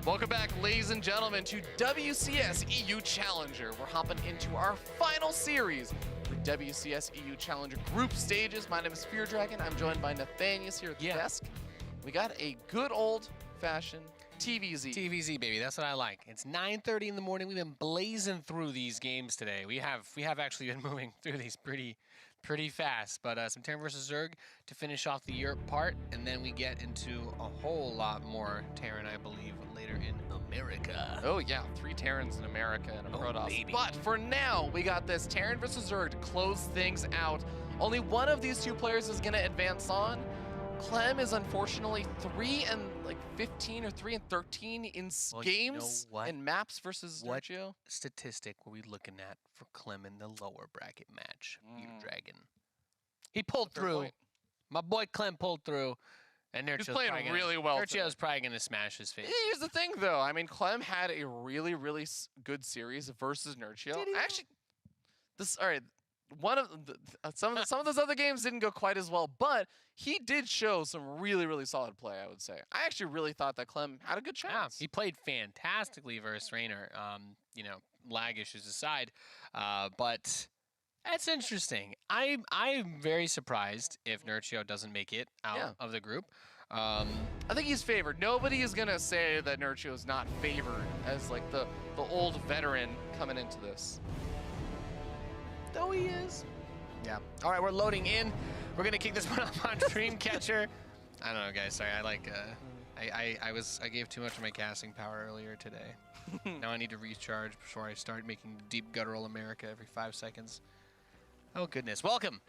Welcome back, ladies and gentlemen, to WCS EU Challenger. We're hopping into our final series for WCS EU Challenger group stages. My name is Fear Dragon. I'm joined by Nathanius here at the desk. We got a good old-fashioned TVZ. TVZ, baby. That's what I like. It's 9:30 in the morning. We've been blazing through these games today. We have actually been moving through these pretty fast. But some Terran versus Zerg to finish off the Europe part, and then we get into a whole lot more Terran, I believe, later in America. Oh yeah, 3 Terrans in America and a Protoss. Baby. But for now, we got this Terran versus Zerg to close things out. Only one of these two players is going to advance on. Clem is unfortunately 3-15 or 3-13 in games and maps versus Nerchio. What statistic were we looking at for Clem in the lower bracket match? Fear Dragon. He pulled through. Point. My boy Clem pulled through. And Nerchio's He's playing really well. Nerchio's probably going to smash his face. Here's the thing, though. I mean, Clem had a really good series versus Nerchio. Actually, some of those other games didn't go quite as well, but he did show some really solid play, I would say. I actually really thought that Clem had a good chance. Yeah, he played fantastically versus Raynor, lag issues aside, but that's interesting. I'm very surprised if Nerchio doesn't make it out of the group. I think he's favored. Nobody is going to say that Nerchio is not favored as like the old veteran coming into this. Though he is. Yeah. All right, we're loading in. We're gonna kick this one off on Dreamcatcher. I don't know, guys. Sorry, I gave too much of my casting power earlier today. Now I need to recharge before I start making deep guttural America every 5 seconds. Oh goodness. Welcome,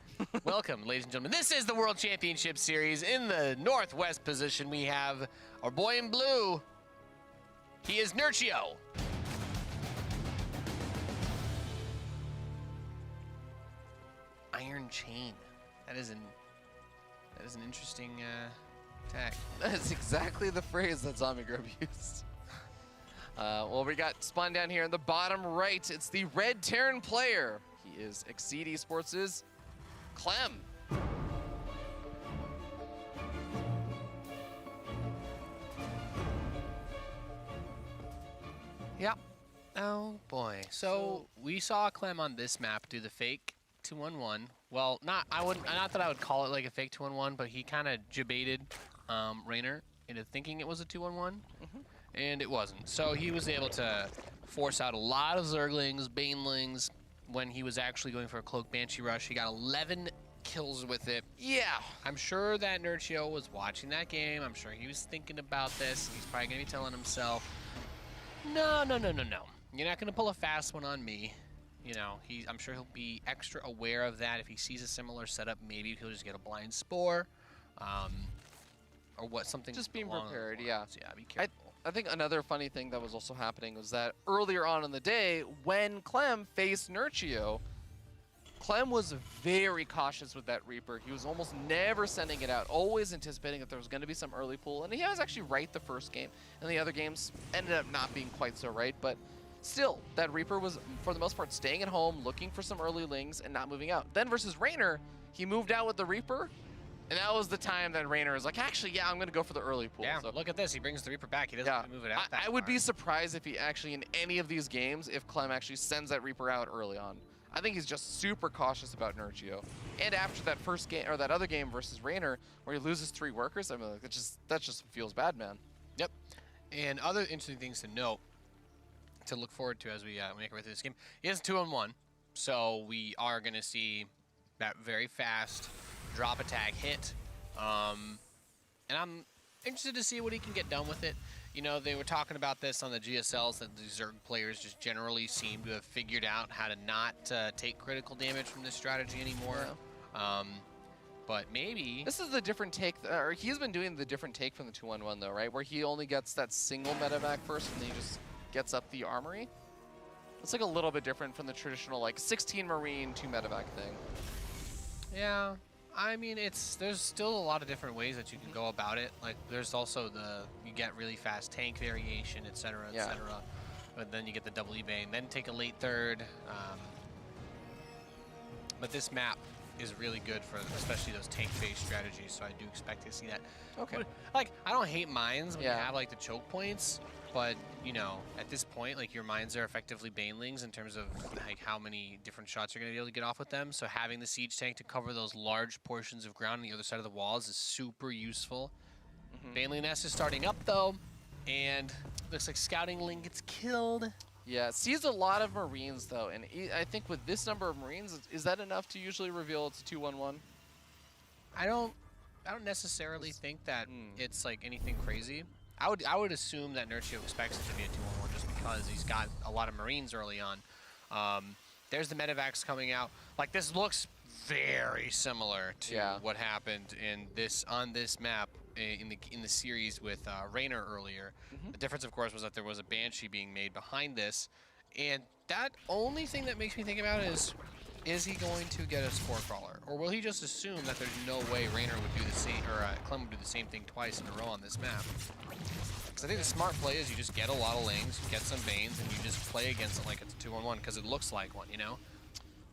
welcome, ladies and gentlemen. This is the World Championship Series. In the northwest position, we have our boy in blue. He is Nerchio. Iron Chain. That is an interesting tag. That's exactly the phrase that Zombie Grub used. Well, we got spawned down here in the bottom right. It's the red Terran player. He is Exceed Esports' Clem. Yep. Oh boy. So we saw Clem on this map do the fake 2-1-1. Well, not that I would call it like a fake 2-1-1, but he kind of debated Raynor into thinking it was a 2-1-1, and it wasn't. So he was able to force out a lot of Zerglings, Banelings, when he was actually going for a Cloak Banshee rush. He got 11 kills with it. Yeah. I'm sure that Nerchio was watching that game. I'm sure he was thinking about this. He's probably going to be telling himself, no. You're not going to pull a fast one on me. You know, I'm sure he'll be extra aware of that. If he sees a similar setup, maybe he'll just get a blind spore, or something. Just being prepared, yeah. Yeah, be careful. I think another funny thing that was also happening was that earlier on in the day, when Clem faced Nerchio, Clem was very cautious with that Reaper. He was almost never sending it out, always anticipating that there was going to be some early pull, and he was actually right the first game, and the other games ended up not being quite so right, but still, that Reaper was, for the most part, staying at home, looking for some early lings, and not moving out. Then versus Raynor, he moved out with the Reaper, and that was the time that Raynor was like, actually, yeah, I'm going to go for the early pull. Yeah, so, look at this. He brings the Reaper back. He doesn't have to move it out that I would be surprised if he actually, in any of these games, if Clem actually sends that Reaper out early on. I think he's just super cautious about Nerchio. And after that first game, or that other game versus Raynor, where he loses 3 workers, I mean, like, that just feels bad, man. Yep. And other interesting things to note, to look forward to as we make our way through this game. He has 2-on-1, so we are going to see that very fast drop attack hit. And I'm interested to see what he can get done with it. You know, they were talking about this on the GSLs, that the Zerg players just generally seem to have figured out how to not take critical damage from this strategy anymore. Yeah. But maybe this is the different take, or he's been doing the different take from the 2-on-1 though, right? Where he only gets that single medevac first, and then he just gets up the armory. It's like a little bit different from the traditional like 16 Marine 2 medevac thing. Yeah, I mean, there's still a lot of different ways that you can go about it. Like there's also you get really fast tank variation, etc., etc. But then you get the double eBay and then take a late third. But this map, is really good for especially those tank-based strategies. So I do expect to see that. Okay. But, like, I don't hate mines when Yeah. you have like the choke points, but you know, at this point, like your mines are effectively banelings in terms of like how many different shots you're gonna be able to get off with them. So having the siege tank to cover those large portions of ground on the other side of the walls is super useful. Baneling Nest is starting up though, and looks like Scouting Ling gets killed. Yeah, it sees a lot of Marines though, and I think with this number of Marines, is that enough to usually reveal it's 2-1-1? I don't necessarily think that it's like anything crazy. I would assume that Nerchio expects it to be a 2-1-1 just because he's got a lot of Marines early on. There's the medevacs coming out. Like this looks very similar to what happened on this map in the series with Raynor earlier. The difference, of course, was that there was a Banshee being made behind this, and that only thing that makes me think about is he going to get a Spore Crawler, or will he just assume that there's no way Raynor would do the same, or Clem would do the same thing twice in a row on this map? Because I think the smart play is you just get a lot of Lings, you get some Banes, and you just play against it like it's a 2-on-1, because it looks like one, you know?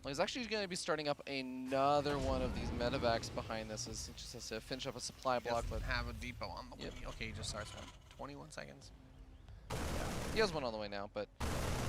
Well, he's actually going to be starting up another one of these medevacs behind this. He just has to finish up a supply block. But have a depot on the way. Okay, he just starts on 21 seconds. He has one on the way now, but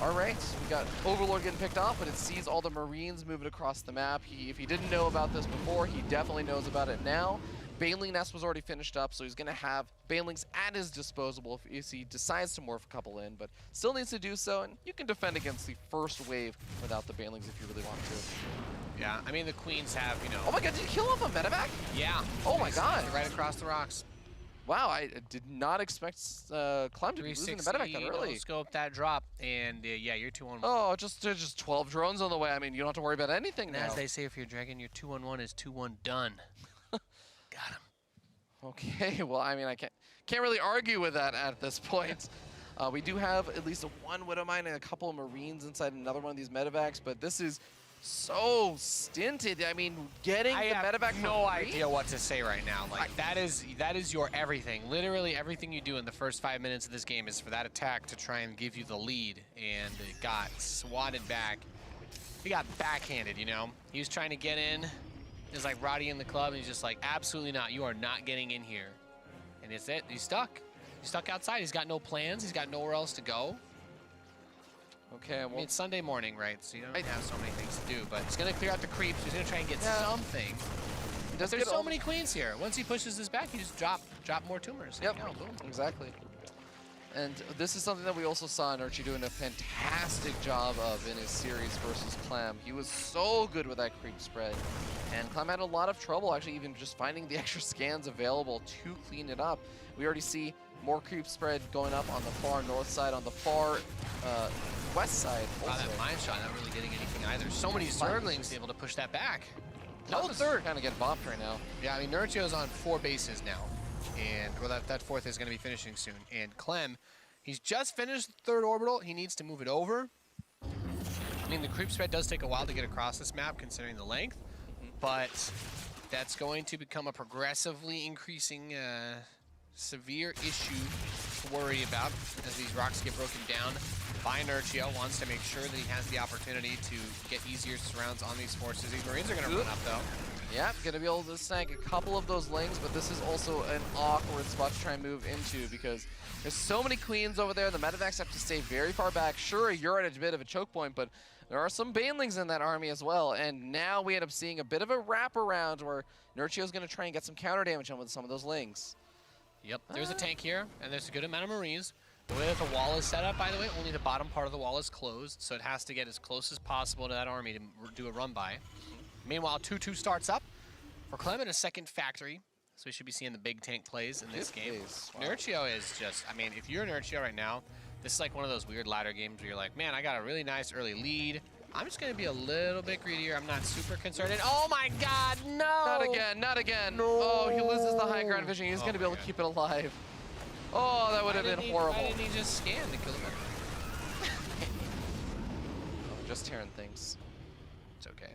all right. We got Overlord getting picked off, but it sees all the Marines moving across the map. If he didn't know about this before, he definitely knows about it now. Baneling Nest was already finished up, so he's going to have Banelings at his disposal if he decides to morph a couple in, but still needs to do so, and you can defend against the first wave without the Banelings if you really want to. Yeah, I mean, the Queens have, you know... Oh my god, did he kill off a medevac? Yeah. Oh my god. Right across the rocks. Wow, I did not expect Clem to be losing the medevac that early. Scope that drop, and yeah, you're 2-on-1. Oh, just 12 drones on the way. I mean, you don't have to worry about anything and now. As they say, if you're Dragon, your 2-on-1 is 2-1 done. Got him. Okay, well, I mean, I can't really argue with that at this point. We do have at least one Widow Mine and a couple of Marines inside another one of these medevacs, but this is so stinted. I mean, getting the medevac I have no idea what to say right now. Like that is your everything. Literally everything you do in the first 5 minutes of this game is for that attack to try and give you the lead, and it got swatted back. He got backhanded, you know? He was trying to get in. It's like Roddy in the club, and he's just like, absolutely not. You are not getting in here. And it's it. He's stuck. He's stuck outside. He's got no plans. He's got nowhere else to go. Okay, well, I mean, it's Sunday morning, right? So you don't have so many things to do, but he's going to clear out the creeps. He's going to try and get something. There's so many queens here. Once he pushes this back, you just drop more tumors. Yep, you know, boom. Exactly. And this is something that we also saw Nerchio doing a fantastic job of in his series versus Clem. He was so good with that creep spread. And Clem had a lot of trouble actually even just finding the extra scans available to clean it up. We already see more creep spread going up on the far north side, on the far west side. Wow, that mine shot not really getting anything either. So many Zerglings able to push that back. No third kind of getting bopped right now. Yeah, I mean, Nerchio's on 4 bases now. And well, that fourth is going to be finishing soon. And Clem, he's just finished the third orbital. He needs to move it over. I mean, the creep spread does take a while to get across this map, considering the length. But that's going to become a progressively increasing severe issue to worry about as these rocks get broken down by Nerchio. Wants to make sure that he has the opportunity to get easier surrounds on these forces. These Marines are going to run up, though. Yep, gonna be able to snag a couple of those Lings, but this is also an awkward spot to try and move into because there's so many queens over there. The medevacs have to stay very far back. Sure, you're at a bit of a choke point, but there are some Banelings in that army as well. And now we end up seeing a bit of a wraparound where Nerchio's gonna try and get some counter damage on with some of those Lings. Yep, there's a tank here, and there's a good amount of Marines. The way that the wall is set up, by the way, only the bottom part of the wall is closed, so it has to get as close as possible to that army to do a run by. Meanwhile, 2-2 starts up for Clem in a second factory, so we should be seeing the big tank plays in this game. Wow. Nerchio is just, I mean, if you're Nerchio right now, this is like one of those weird ladder games where you're like, man, I got a really nice early lead. I'm just going to be a little bit greedier. I'm not super concerned. Oh my god, no! Not again, not again. No. Oh, he loses the high ground vision. He's going to be able to keep it alive. Oh, that would have been horrible. Why didn't he just scan to kill him? Just tearing things. It's okay.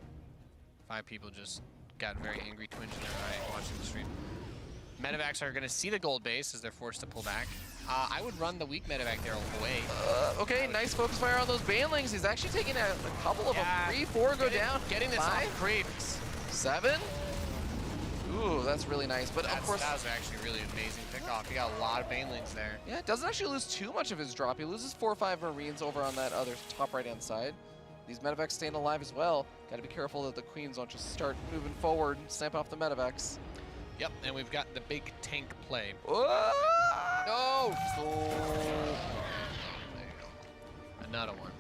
5 people just got very angry, twinge in their eye watching the stream. Medevacs are going to see the gold base as they're forced to pull back. I would run the weak medevac there away. Okay, nice focus fire on those Banelings. He's actually taking a couple of them. 3, 4 go down. Getting this off creeps. 7? Ooh, that's really nice. But of course, that was actually really amazing pickoff. He got a lot of banelings there. yeah, doesn't actually lose too much of his drop. He loses 4 or 5 Marines over on that other top right-hand side. These medevacs staying alive as well. Got to be careful that the Queens don't just start moving forward, snap off the medevacs. Yep, and we've got the big tank play. Whoa! No! So... There you go. Another one.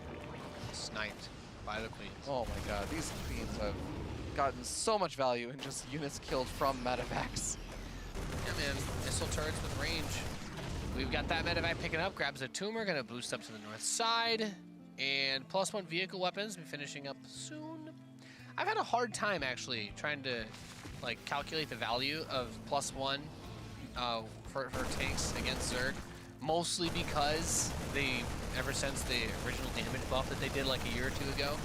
Sniped by the Queens. Oh my god, these Queens have gotten so much value in just units killed from medevacs. Yeah, man. Missile turrets with range. We've got that medevac picking up, grabs a tumor, gonna boost up to the north side. And +1 vehicle weapons, be finishing up soon. I've had a hard time actually trying to like calculate the value of +1 for tanks against Zerg, mostly because ever since the original damage buff that they did like a year or two ago,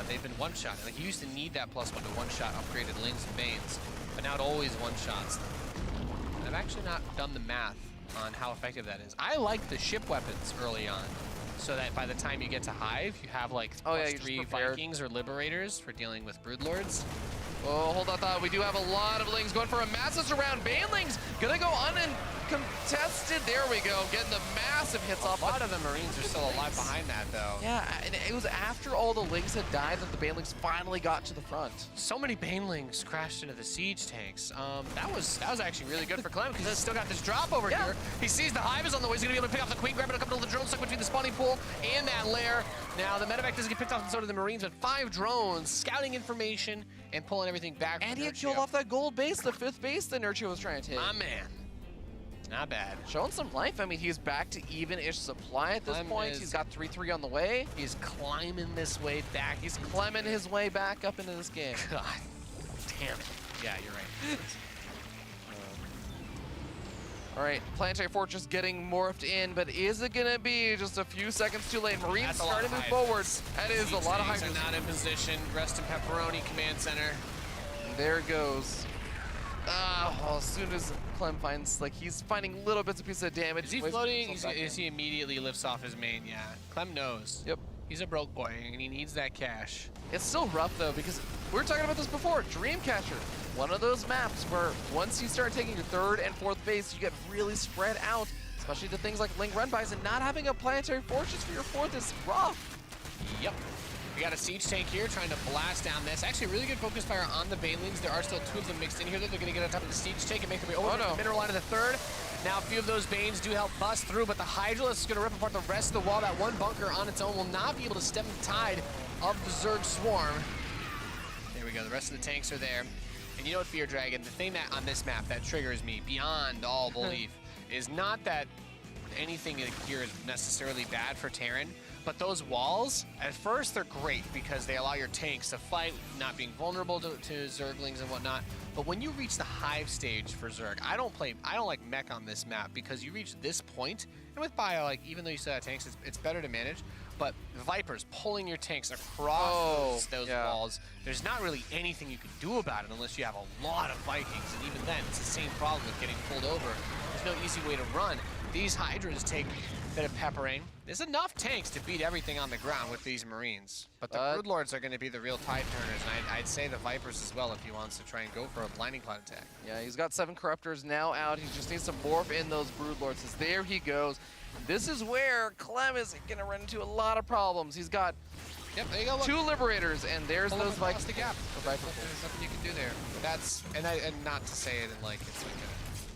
they've been one-shot. Like you used to need that +1 to one-shot upgraded Lings and Banes, but now it always one-shots them. And I've actually not done the math on how effective that is. I like the ship weapons early on, so that by the time you get to Hive, you have like +3 Vikings or Liberators for dealing with Broodlords. Oh, hold on, thought. We do have a lot of Lings going for a massive surround. Banelings gonna go uncontested. There we go, getting the massive hits off. A lot of the Marines are still alive behind that, though. Yeah, and it was after all the Lings had died that the Banelings finally got to the front. So many Banelings crashed into the siege tanks. That was actually really good for Clem because he's still got this drop over here. He sees the Hive is on the way. He's gonna be able to pick off the Queen, grab it a couple of the drones stuck between the spawning pool and that lair. Now the medevac doesn't get picked off, and so do the Marines, but 5 drones scouting information and pulling everything back. And he had killed off that gold base, the 5th base that Nerchio was trying to take. My man. Not bad. Showing some life. I mean, he's back to even-ish supply at this Clem point. He's got 3-3 on the way. He's climbing this way back. He's climbing his way back up into this game. God damn it. Yeah, you're right. All right, Planetary Fortress getting morphed in, but is it gonna be just a few seconds too late? Marines starting to move forward. That is a lot of hydras. Are not in position. Rest in Pepperoni Command Center. And there it goes. Well, as soon as Clem finds, like, he's finding little bits and pieces of damage. Is he floating? Is he immediately lifts off his main? Yeah. Clem knows. Yep. He's a broke boy, and he needs that cash. It's still rough, though, because we were talking about this before. Dreamcatcher, one of those maps where once you start taking your 3rd and 4th base, you get really spread out, especially to things like Ling run-bys, and not having a Planetary Fortress for your 4th is rough. Yep. We got a siege tank here trying to blast down this. Actually, really good focus fire on the Banelings. There are still 2 of them mixed in here, though. They're going to get on top of the siege tank and make their way over to the mineral line of the 3rd. Now, a few of those Banes do help bust through, but the Hydralisk is going to rip apart the rest of the wall. That one bunker on its own will not be able to stem the tide of the Zerg swarm. There we go. The rest of the tanks are there. And you know what, Fear Dragon, the thing that on this map that triggers me beyond all belief is not that anything here is necessarily bad for Terran, but those walls, at first they're great because they allow your tanks to fight, not being vulnerable to Zerglings and whatnot. But when you reach the Hive stage for Zerg, I don't like mech on this map because you reach this point, and with Bio, like, even though you still have tanks, it's better to manage. But Vipers pulling your tanks across those walls, there's not really anything you can do about it unless you have a lot of Vikings. And even then, it's the same problem with getting pulled over. There's no easy way to run. These Hydras take a bit of peppering. There's enough tanks to beat everything on the ground with these Marines. But the Broodlords are going to be the real tide turners, and I'd say the Vipers as well if he wants to try and go for a Blinding Cloud attack. Yeah, he's got 7 Corruptors now out. He just needs to morph in those Broodlords. As there he goes. This is where Clem is going to run into a lot of problems. He's got there you go, 2 Liberators, and there's those Vikings. The gap. There's nothing you can do there. That's and not to say it in like it's like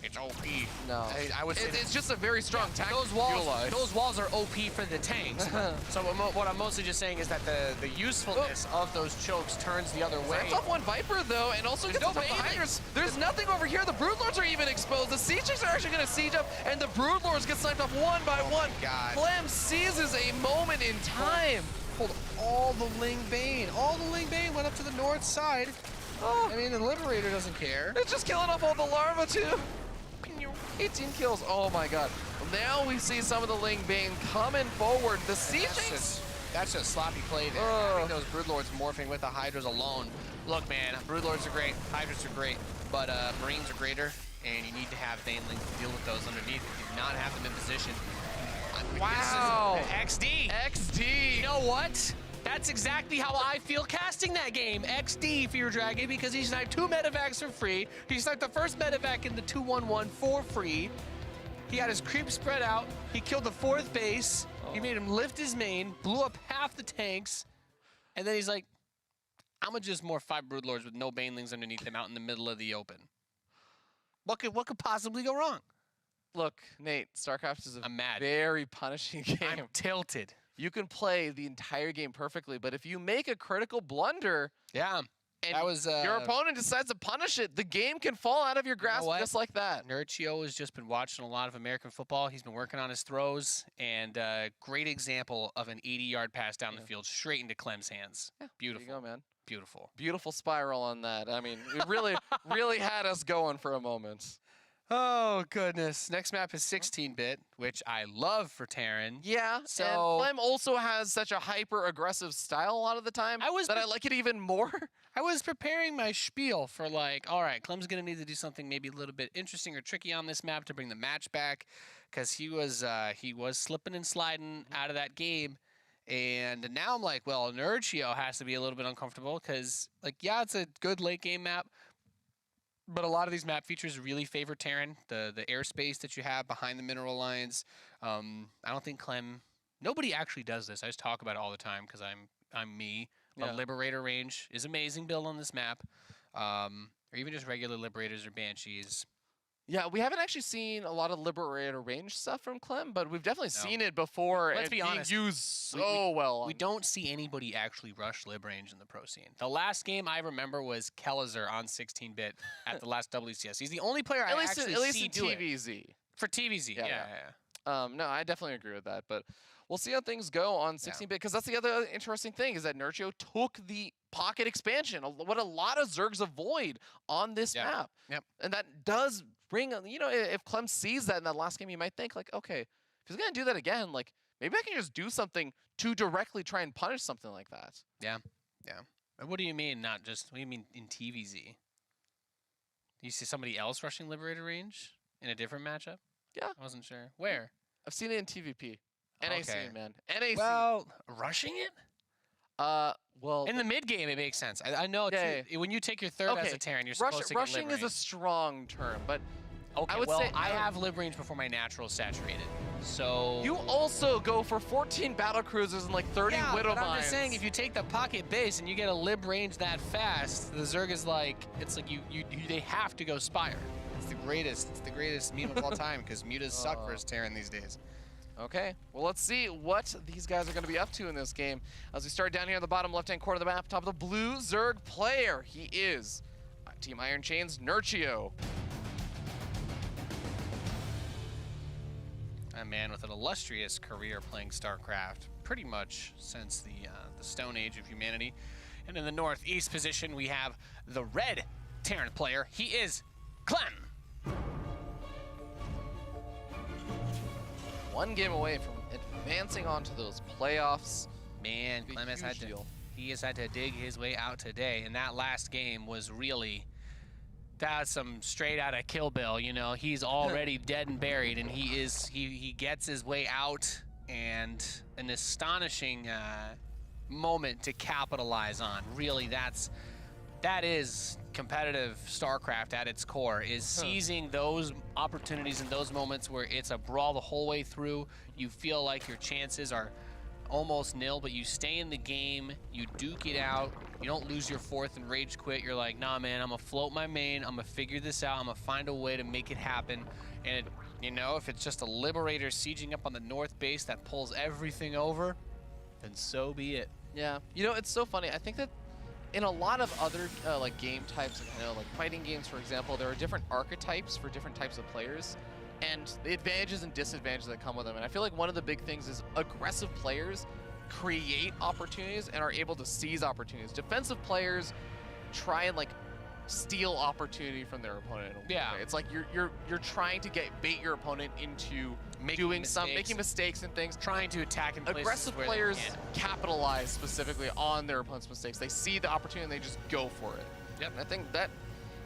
it's OP. No, I would say it's just a very strong tactic. Those walls are OP for the tanks. So what I'm mostly just saying is that the usefulness of those chokes turns the other way. That's off 1 Viper though, and also gets behind us. There's nothing over here. The Broodlords are even exposed. The Sieges are actually going to siege up, and the Broodlords get sniped off 1 by 1. God. Clem seizes a moment in time. Pulled all the Ling Bane. All the Ling Bane went up to the north side. I mean, the Liberator doesn't care. It's just killing off all the larvae too. 18 kills. Oh my god. Now we see some of the Ling Bane coming forward. The sieging. That's just sloppy play there. Having those Broodlords morphing with the Hydras alone. Look, man, Broodlords are great, Hydras are great, but Marines are greater, and you need to have Banelings to deal with those underneath. You do not have them in position. Wow. XD. XD. You know what? That's exactly how I feel casting that game. XD Fear Dragon, because he sniped 2 medevacs for free. He sniped the first medevac in the 2-1-1 for free. He had his creep spread out. He killed the 4th base. He made him lift his main, blew up half the tanks, and then he's like, I'm gonna just more 5 Broodlords with no Banelings underneath him out in the middle of the open. What could possibly go wrong? Look, Nate, StarCraft is a I'm mad. very punishing game. I'm tilted. You can play the entire game perfectly, but if you make a critical blunder, Yeah. and That was, your opponent decides to punish it, the game can fall out of your grasp what? just like that. Nerchio has just been watching a lot of American football. He's been working on his throws, and great example of an 80-yard pass down the field straight into Clem's hands. Yeah, Beautiful. There you go, man. Beautiful. Beautiful spiral on that. I mean, it really, really had us going for a moment. Oh, goodness. Next map is 16-bit, which I love for Terran. Yeah, So- and Clem also has such a hyper-aggressive style a lot of the time I like it even more. I was preparing my spiel for like, all right, Clem's going to need to do something maybe a little bit interesting or tricky on this map to bring the match back, because he was slipping and sliding out of that game. And now I'm like, well, Nerchio has to be a little bit uncomfortable because, like, yeah, it's a good late game map, but a lot of these map features really favor Terran. The airspace that you have behind the mineral lines. I don't think Clem. Nobody actually does this. I just talk about it all the time because I'm me. Yeah. A Liberator range is amazing build on this map, or even just regular Liberators or Banshees. Yeah, we haven't actually seen a lot of Liberator range stuff from Clem, but we've definitely seen it before. Let's be being honest. used so well. We don't see anybody actually rush Lib range in the pro scene. The last game I remember was Kellizer on 16-bit at the last WCS. He's the only player I actually at least see in do it. TVZ. For TVZ, yeah. No, I definitely agree with that, but we'll see how things go on 16-bit, because that's the other interesting thing, is that Nerchio took the pocket expansion, what a lot of Zergs avoid on this map. Yep. And that does bring, if Clem sees that in that last game, you might think, like, okay, if he's going to do that again, like, maybe I can just do something to directly try and punish something like that. Yeah. What do you mean, not just, what do you mean in TVZ? Do you see somebody else rushing Liberator range in a different matchup? Yeah. I wasn't sure. Where? I've seen it in TVP. NAC, Okay. man. NAC. Well, rushing it? Well, In the mid game, it makes sense. I know when you take your third as a Terran, you're supposed to get rushing lib is a range. strong term, but Okay, I would well, say I have lib range before my natural saturated, so you also go for 14 battle cruisers and like 30 widow but I'm mines. just saying, if you take the pocket base and you get a lib range that fast, the Zerg is like, it's like they have to go Spire. It's the greatest meme of all time because mutas suck versus Terran these days. Okay, well, let's see what these guys are going to be up to in this game. As we start down here in the bottom left-hand corner of the map, top of the blue Zerg player. He is Team Iron Chain's Nerchio. A man with an illustrious career playing StarCraft, pretty much since the Stone Age of humanity. And in the northeast position, we have the red Terran player. He is Clem. One game away from advancing onto those playoffs. Man, Clem has had to dig his way out today, and that last game was really, that's some straight out of Kill Bill. You know, he's already dead and buried, and he gets his way out, and an astonishing moment to capitalize on. Really, that is competitive StarCraft at its core, is seizing those opportunities and those moments where it's a brawl the whole way through. You feel like your chances are almost nil, but you stay in the game, you duke it out, you don't lose your fourth and rage quit. You're like, nah, man, I'm gonna float my main, I'm gonna figure this out, I'm gonna find a way to make it happen. And if it's just a Liberator sieging up on the north base that pulls everything over, then so be it. Yeah, it's so funny. I think that in a lot of other like game types, like fighting games, for example, there are different archetypes for different types of players, and the advantages and disadvantages that come with them. And I feel like one of the big things is aggressive players create opportunities and are able to seize opportunities. Defensive players try and like steal opportunity from their opponent. Yeah. It's like you're trying to bait your opponent into making mistakes and things. Trying to attack in places Aggressive where players they can't. capitalize specifically on their opponent's mistakes. They see the opportunity and they just go for it. Yep. And I think that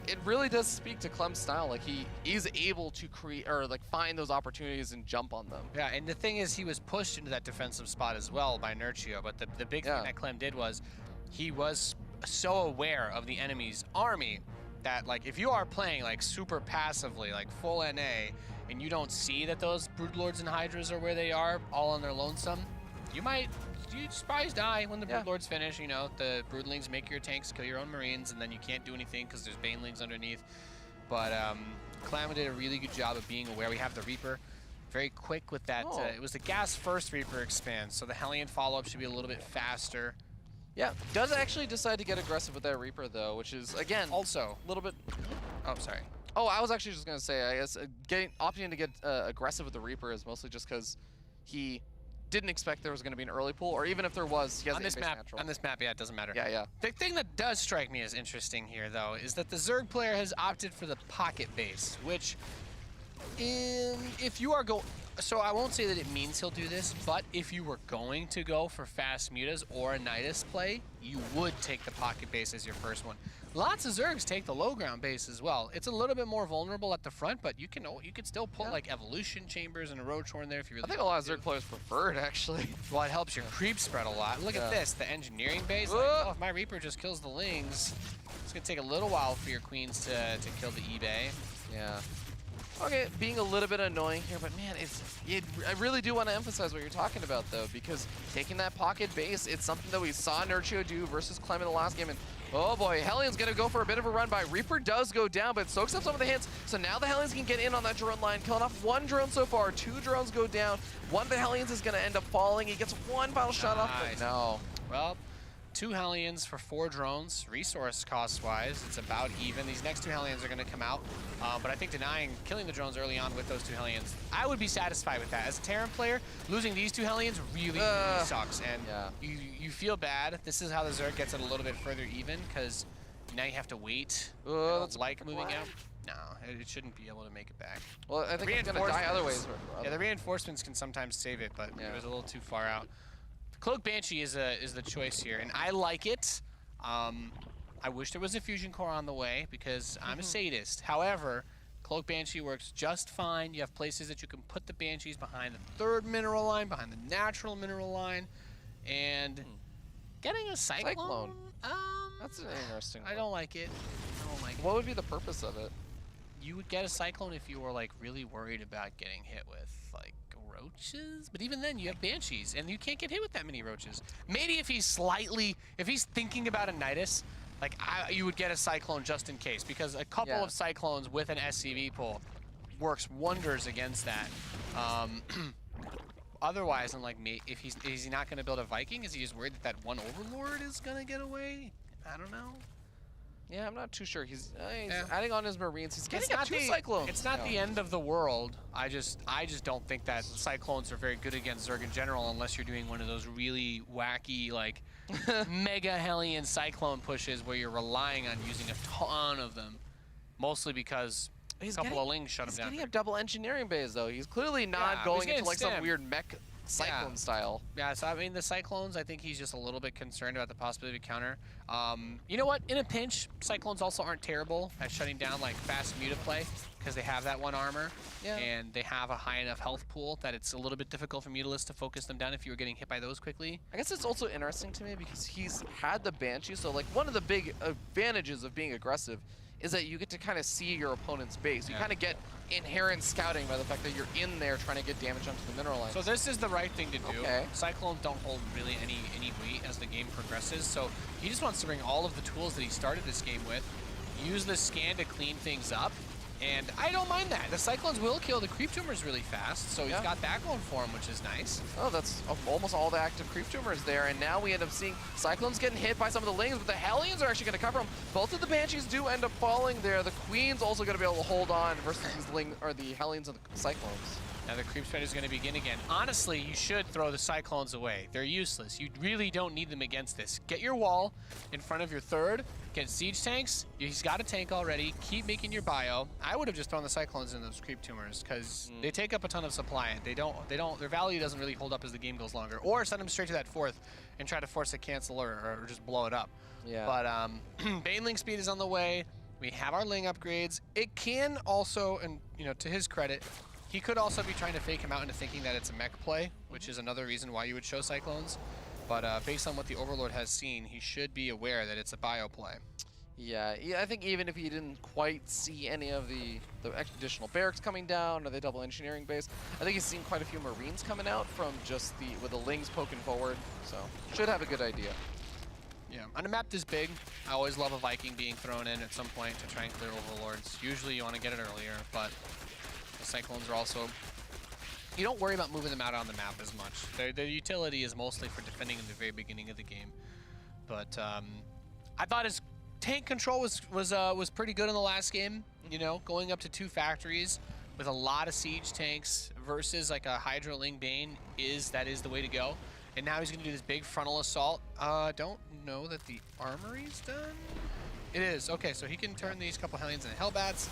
it really does speak to Clem's style. Like, he is able to create, or like find those opportunities and jump on them. Yeah, and the thing is, he was pushed into that defensive spot as well by Nerchio, but the big thing that Clem did was he was so aware of the enemy's army that, like, if you are playing like super passively, like full NA, and you don't see that those Broodlords and Hydras are where they are, all on their lonesome, you just probably die when the Broodlords finish. You know, the Broodlings make your tanks kill your own Marines, and then you can't do anything because there's Banelings underneath. But Clem did a really good job of being aware. We have the Reaper. Very quick with that. It was the gas first Reaper expand, so the Hellion follow-up should be a little bit faster. Yeah, does actually decide to get aggressive with that Reaper, though, which is, again, Also, a little bit... oh, sorry. Oh, I was actually just going to say, I guess, opting to get aggressive with the Reaper is mostly just because he didn't expect there was going to be an early pull, or even if there was, he has On this map, yeah, it doesn't matter. Yeah. The thing that does strike me as interesting here, though, is that the Zerg player has opted for the pocket base, which, if you are so I won't say that it means he'll do this, but if you were going to go for fast mutas or a Nidus play, you would take the pocket base as your first one. Lots of Zergs take the low ground base as well. It's a little bit more vulnerable at the front, but you can still put like evolution chambers and a roach horn there if you really. I think a lot of Zerg players prefer it, actually. Well, it helps your creep spread a lot. Look at this, the engineering base. Like, oh, if my Reaper just kills the Lings, it's gonna take a little while for your queens to kill the eBay. Yeah. Okay, being a little bit annoying here, but man, I really do want to emphasize what you're talking about, though, because taking that pocket base, it's something that we saw Nerchio do versus Clem in the last game, and oh boy, Hellion's gonna go for a bit of a run by. Reaper does go down, but soaks up some of the hits, so now the Hellions can get in on that drone line, killing off one drone so far, 2 drones go down, one of the Hellions is gonna end up falling, he gets one final shot off, but no. Well, 2 Hellions for 4 drones, resource cost-wise, it's about even. These next 2 Hellions are going to come out, but I think killing the drones early on with those 2 Hellions, I would be satisfied with that. As a Terran player, losing these 2 Hellions really sucks, and you feel bad. This is how the Zerg gets it a little bit further even, because now you have to wait. That's like moving out. No, it shouldn't be able to make it back. Well, I think it's going to die other ways. Yeah, the reinforcements can sometimes save it, but it was a little too far out. Cloak Banshee is the choice here, and I like it. I wish there was a fusion core on the way because I'm a sadist. However, Cloak Banshee works just fine. You have places that you can put the Banshees behind the 3rd mineral line, behind the natural mineral line, and getting a Cyclone. That's an interesting one. I don't like it. What would be the purpose of it? You would get a Cyclone if you were like really worried about getting hit with like roaches, but even then you have Banshees and you can't get hit with that many roaches. Maybe if he's thinking about a Nidus, like you would get a Cyclone just in case, because a couple of Cyclones with an SCV pull works wonders against that. Otherwise, I'm like, if is he not going to build a Viking? Is he just worried that one Overlord is going to get away? I don't know. Yeah, I'm not too sure. He's adding on his Marines. He's getting 2 Cyclones. It's not the end of the world. I just don't think that Cyclones are very good against Zerg in general unless you're doing one of those really wacky, like, mega Hellion Cyclone pushes where you're relying on using a ton of them. Mostly because a couple of Lings shut him down. He's getting a double engineering base, though. He's clearly not going into, like, some weird mech Cyclone style. Yeah, so I mean, the Cyclones, I think he's just a little bit concerned about the possibility of counter. You know what? In a pinch, Cyclones also aren't terrible at shutting down like fast muta play because they have that 1 armor and they have a high enough health pool that it's a little bit difficult for mutalists to focus them down if you were getting hit by those quickly. I guess it's also interesting to me because he's had the Banshee, so like one of the big advantages of being aggressive is that you get to kind of see your opponent's base. You kind of get inherent scouting by the fact that you're in there trying to get damage onto the mineral line. So this is the right thing to do. Cyclones don't hold really any weight as the game progresses, so he just wants to bring all of the tools that he started this game with, use the scan to clean things up, and I don't mind that. The Cyclones will kill the creep tumors really fast, so he's got that going for him, which is nice. Oh, that's almost all the active creep tumors there, and now we end up seeing Cyclones getting hit by some of the Lings, but the Hellions are actually going to cover them. Both of the Banshees do end up falling there. The Queen's also going to be able to hold on versus these the Hellions and the Cyclones. Now the creep spread is going to begin again. Honestly, you should throw the Cyclones away. They're useless. You really don't need them against this. Get your wall in front of your 3rd. Get siege tanks. He's got a tank already. Keep making your bio. I would have just thrown the Cyclones in those creep tumors because they take up a ton of supply. And their value doesn't really hold up as the game goes longer. Or send them straight to that 4th and try to force a cancel or just blow it up. Yeah. But Baneling speed is on the way. We have our Ling upgrades. It can also, and you know, to his credit, he could also be trying to fake him out into thinking that it's a mech play, which is another reason why you would show Cyclones. But based on what the Overlord has seen, he should be aware that it's a bio play. Yeah, I think even if he didn't quite see any of the additional barracks coming down or the double engineering base, I think he's seen quite a few Marines coming out from just with the Lings poking forward, so should have a good idea. Yeah, on a map this big, I always love a Viking being thrown in at some point to try and clear Overlords. Usually you want to get it earlier, but the Cyclones are also... You don't worry about moving them out on the map as much. Their utility is mostly for defending in the very beginning of the game. But I thought his tank control was pretty good in the last game. You know, going up to 2 factories with a lot of siege tanks versus like a Hydra Ling Bane is the way to go. And now he's going to do this big frontal assault. Don't know that the armory's done. It is. Okay, so he can turn these couple Hellions into Hellbats.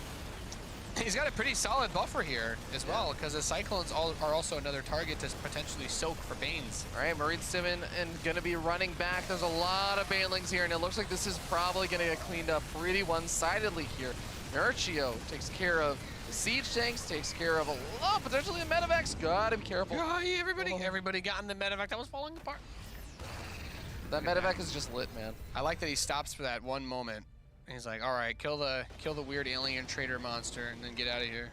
He's got a pretty solid buffer here as well, because the Cyclones are also another target to potentially soak for Banes. All right, Marine Simon and going to be running back. There's a lot of Banelings here, and it looks like this is probably going to get cleaned up pretty one-sidedly here. Nerchio takes care of the siege tanks, takes care of a lot, potentially the medevacs. Gotta be careful. Everybody got in the medevac. That was falling apart. That medevac is just lit, man. I like that he stops for that one moment. He's like, all right, kill the weird alien traitor monster and then get out of here.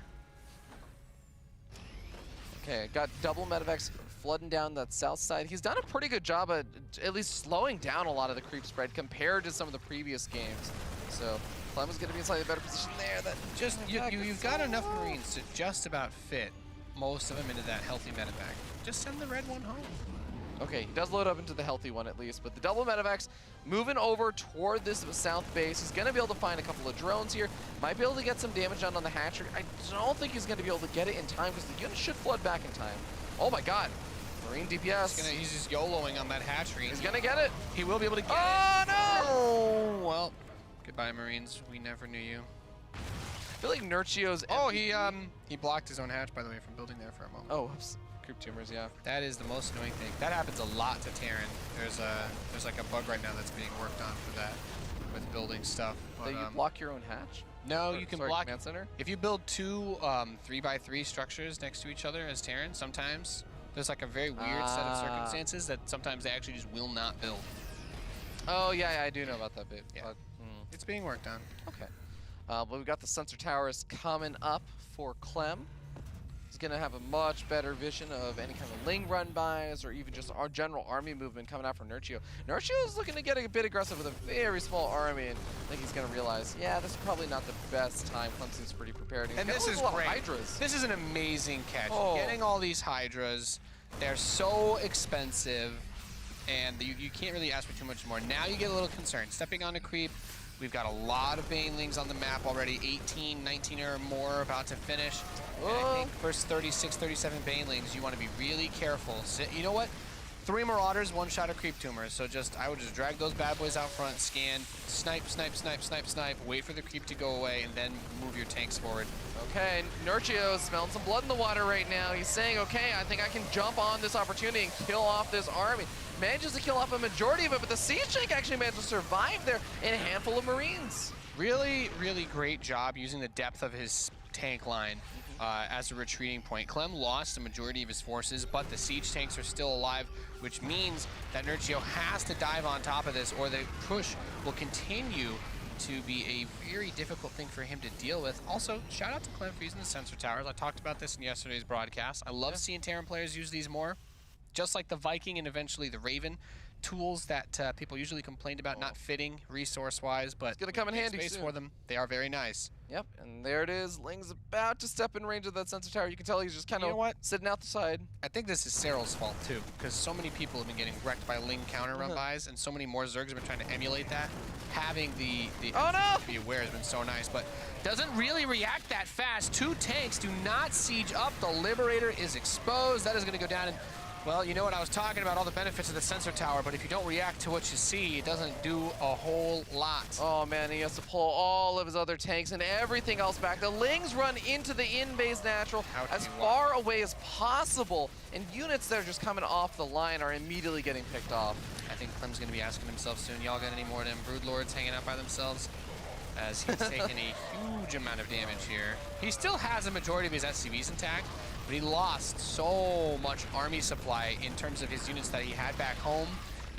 Okay, got double medevacs flooding down that south side. He's done a pretty good job at least slowing down a lot of the creep spread compared to some of the previous games. So Clem is going to be in slightly better position there. That just you've got enough Marines to just about fit most of them into that healthy medevac. Just send the red one home. Okay, he does load up into the healthy one at least, but the double medevacs moving over toward this south base. He's going to be able to find a couple of drones here. Might be able to get some damage done on the hatchery. I don't think he's going to be able to get it in time because the unit should flood back in time. Oh my god. Marine DPS. He's just YOLOing on that hatchery. He's going to get it. He will be able to get it. Oh no! Oh, well, goodbye Marines. We never knew you. I feel like Nerchio's... Oh, he blocked his own hatch, by the way, from building there for a moment. Oh, whoops. Creep tumors, yeah. That is the most annoying thing. That happens a lot to Terran. There's like a bug right now that's being worked on for that with building stuff. But, you block your own hatch? No, you can block. Command center? If you build 2 3x3 structures next to each other as Terran, sometimes there's like a very weird set of circumstances that sometimes they actually just will not build. Oh yeah, I do know about that bit. Yeah. But, It's being worked on. Okay. But we've got the sensor towers coming up for Clem. He's going to have a much better vision of any kind of Ling run-bys or even just our general army movement coming out from Nerchio. Nerchio is looking to get a bit aggressive with a very small army, and I think he's going to realize, yeah, this is probably not the best time. Clemson's pretty prepared. And this is great. Hydras. This is an amazing catch. Oh. Getting all these Hydras, they're so expensive, and you can't really ask for too much more. Now you get a little concerned. Stepping on a creep. We've got a lot of Banelings on the map already, 18, 19 or more about to finish. And I think first 36, 37 Banelings, you want to be really careful. So, you know what? 3 Marauders, 1 shot of Creep Tumors. So I would just drag those bad boys out front, scan, snipe, snipe, snipe, snipe, snipe, wait for the creep to go away, and then move your tanks forward. Okay, Nerchio smelling some blood in the water right now. He's saying, okay, I think I can jump on this opportunity and kill off this army. Manages to kill off a majority of it, but the siege tank actually managed to survive there in a handful of Marines. Really, really great job using the depth of his tank line as a retreating point. Clem lost the majority of his forces, but the siege tanks are still alive, which means that Nerchio has to dive on top of this, or the push will continue to be a very difficult thing for him to deal with. Also, shout out to Clem for using the sensor towers. I talked about this in yesterday's broadcast. I love seeing Terran players use these more. Just like the Viking and eventually the Raven, tools that people usually complained about not fitting resource-wise, but it's gonna come in handy space soon. for them. They are very nice. Yep, and there it is. Ling's about to step in range of that sensor tower. You can tell he's just kind of sitting out the side. I think this is Cyril's fault too, because so many people have been getting wrecked by Ling counter run-bys, and so many more Zergs have been trying to emulate that. Having the be aware has been so nice, but doesn't really react that fast. 2 tanks do not siege up. The Liberator is exposed. That is going to go down and... Well, you know what, I was talking about all the benefits of the sensor tower, but if you don't react to what you see, it doesn't do a whole lot. Oh man, he has to pull all of his other tanks and everything else back. The Lings run into the in-base natural as far away as possible, and units that are just coming off the line are immediately getting picked off. I think Clem's gonna be asking himself soon, y'all got any more of them Broodlords hanging out by themselves? as he's taken a huge amount of damage here. He still has a majority of his SCVs intact, but he lost so much army supply in terms of his units that he had back home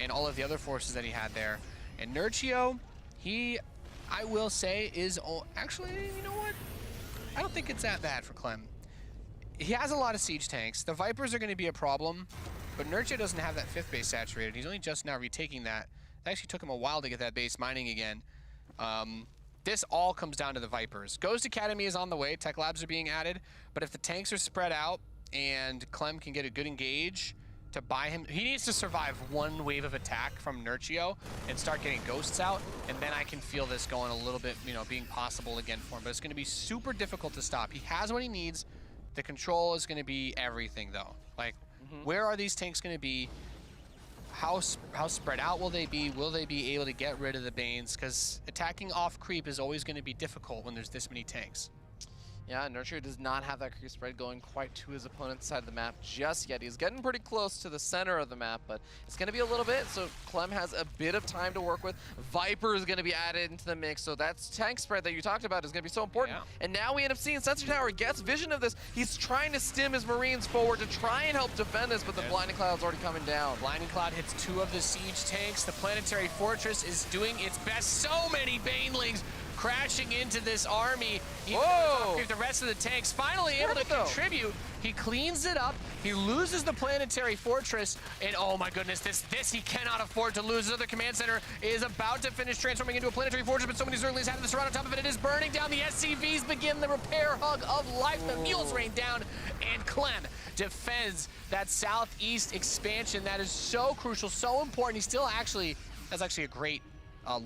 and all of the other forces that he had there. And Nerchio, he, I will say, is... actually, you know what? I don't think it's that bad for Clem. He has a lot of siege tanks. The Vipers are going to be a problem, but Nerchio doesn't have that 5th base saturated. He's only just now retaking that. It actually took him a while to get that base mining again. This all comes down to the Vipers. Ghost Academy is on the way. Tech Labs are being added, but if the tanks are spread out and Clem can get a good engage to buy him, he needs to survive one wave of attack from Nerchio and start getting ghosts out, and then I can feel this going a little bit, you know, being possible again for him. But it's going to be super difficult to stop. He has what he needs. The control is going to be everything, though. Like, where are these tanks going to be? How spread out will they be? Will they be able to get rid of the Banes? Because attacking off creep is always going to be difficult when there's this many tanks. Yeah, Nerchio does not have that creep spread going quite to his opponent's side of the map just yet. He's getting pretty close to the center of the map, but it's going to be a little bit, so Clem has a bit of time to work with. Viper is going to be added into the mix, so that's tank spread that you talked about is going to be so important. Yeah. And now we end up seeing Sensor Tower gets vision of this. He's trying to stim his Marines forward to try and help defend this, but the Blinding Cloud's already coming down. Blinding Cloud hits 2 of the siege tanks. The Planetary Fortress is doing its best. So many Banelings crashing into this army. Whoa! The rest of the tanks finally able to contribute. He cleans it up. He loses the Planetary Fortress, and oh my goodness, this he cannot afford to lose. His other command center is about to finish transforming into a Planetary Fortress, but so many Zerglings have the surround on top of it. It is burning down. The SCVs begin the repair hug of life. The mules rain down, and Clem defends that southeast expansion. That is so crucial, so important. He still actually, that's actually a great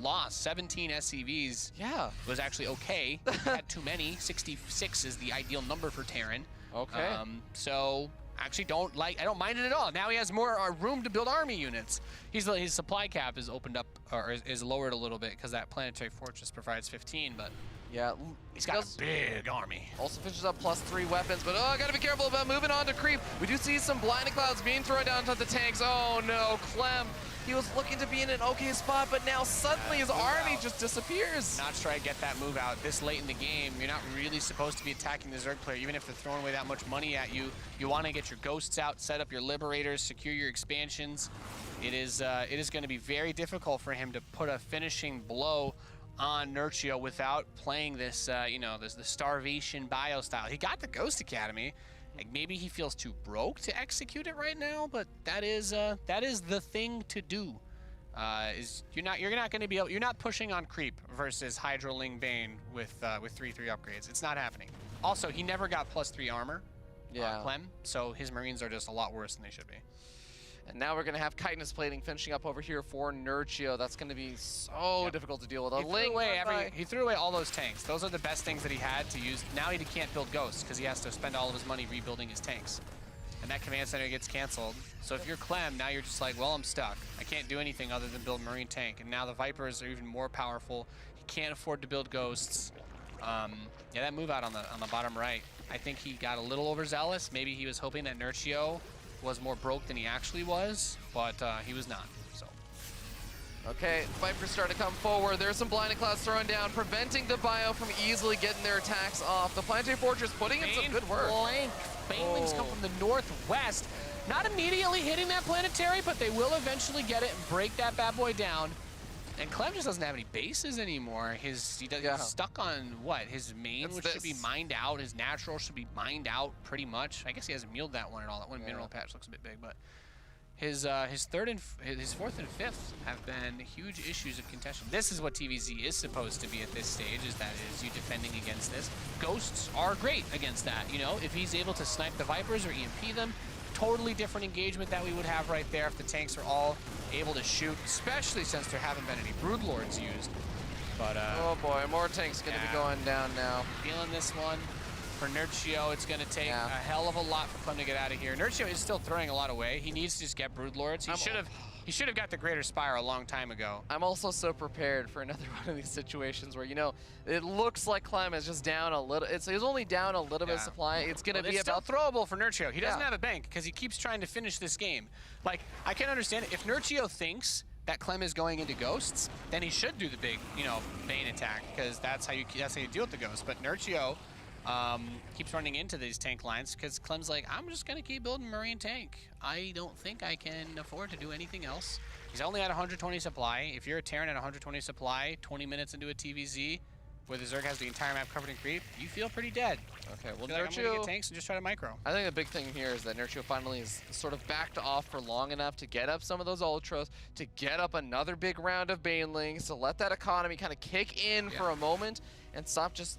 loss. 17 SCVs. Yeah. Was actually okay. Had too many. 66 is the ideal number for Terran. Okay. So actually I don't mind it at all. Now he has more room to build army units. His supply cap is opened up, or is lowered a little bit because that Planetary Fortress provides 15, but yeah, he's got a big army. Also finishes up +3 weapons, but oh, gotta be careful about moving on to creep. We do see some Blinding Clouds being thrown down to the tanks. Oh no, Clem. He was looking to be in an okay spot, but now suddenly his army just disappears. Not try to get that move out this late in the game. You're not really supposed to be attacking the Zerg player, even if they're throwing away that much money at you. You want to get your ghosts out, set up your liberators, secure your expansions. It is going to be very difficult for him to put a finishing blow on Nerchio without playing this, the starvation bio style. He got the Ghost Academy. Like maybe he feels too broke to execute it right now, but that is the thing to do. You're not going to be able, you're not pushing on creep versus Hydroling Bane with 3/3 upgrades. It's not happening. Also, he never got +3 armor. Yeah. Clem, so his Marines are just a lot worse than they should be. And now we're going to have chitinous plating finishing up over here for Nerchio. That's going to be so difficult to deal with. He threw away all those tanks. Those are the best things that he had to use. Now he can't build ghosts because he has to spend all of his money rebuilding his tanks. And that command center gets canceled. So if you're Clem, now you're just like, well, I'm stuck. I can't do anything other than build Marine tank. And now the Vipers are even more powerful. He can't afford to build ghosts. Yeah, that move out on the bottom right, I think he got a little overzealous. Maybe he was hoping that Nerchio was more broke than he actually was, but he was not, so. Okay, Vipers start to come forward. There's some Blinding Clouds thrown down, preventing the bio from easily getting their attacks off. The Planetary Fortress putting in some good work. Banelings come from the northwest. Not immediately hitting that Planetary, but they will eventually get it and break that bad boy down. And Clem just doesn't have any bases anymore. He's stuck on what? His main, which should be mined out. His natural should be mined out pretty much. I guess he hasn't milled that one at all. That one mineral patch looks a bit big, but his fourth and fifth have been huge issues of contention. This is what TVZ is supposed to be at this stage, is that is you defending against this. Ghosts are great against that. You know, if he's able to snipe the Vipers or EMP them, totally different engagement that we would have right there if the tanks are all able to shoot, especially since there haven't been any Broodlords used. But oh boy, more tanks gonna be going down now. Feeling this one for Nerchio. It's gonna take a hell of a lot for Clem to get out of here. Nerchio is still throwing a lot away. He needs to just get Broodlords. He should have got the Greater Spire a long time ago. I'm also so prepared for another one of these situations where, you know, it looks like Clem is just down a little. He's only down a little bit of supply. It's going to be about throwable for Nerchio. He doesn't have a bank because he keeps trying to finish this game. Like, I can understand it. If Nerchio thinks that Clem is going into ghosts, then he should do the big, you know, Bane attack, because that's how you deal with the ghost. But Nerchio keeps running into these tank lines because Clem's like, I'm just gonna keep building Marine tank. I don't think I can afford to do anything else. He's only at 120 supply. If you're a Terran at 120 supply, 20 minutes into a TVZ, where the Zerg has the entire map covered in creep, you feel pretty dead. Okay, well, Like, I'm gonna Nerchio, get tanks and just try to micro. I think the big thing here is that Nerchio finally is sort of backed off for long enough to get up some of those ultras, to get up another big round of banelings, to let that economy kind of kick in for a moment and stop just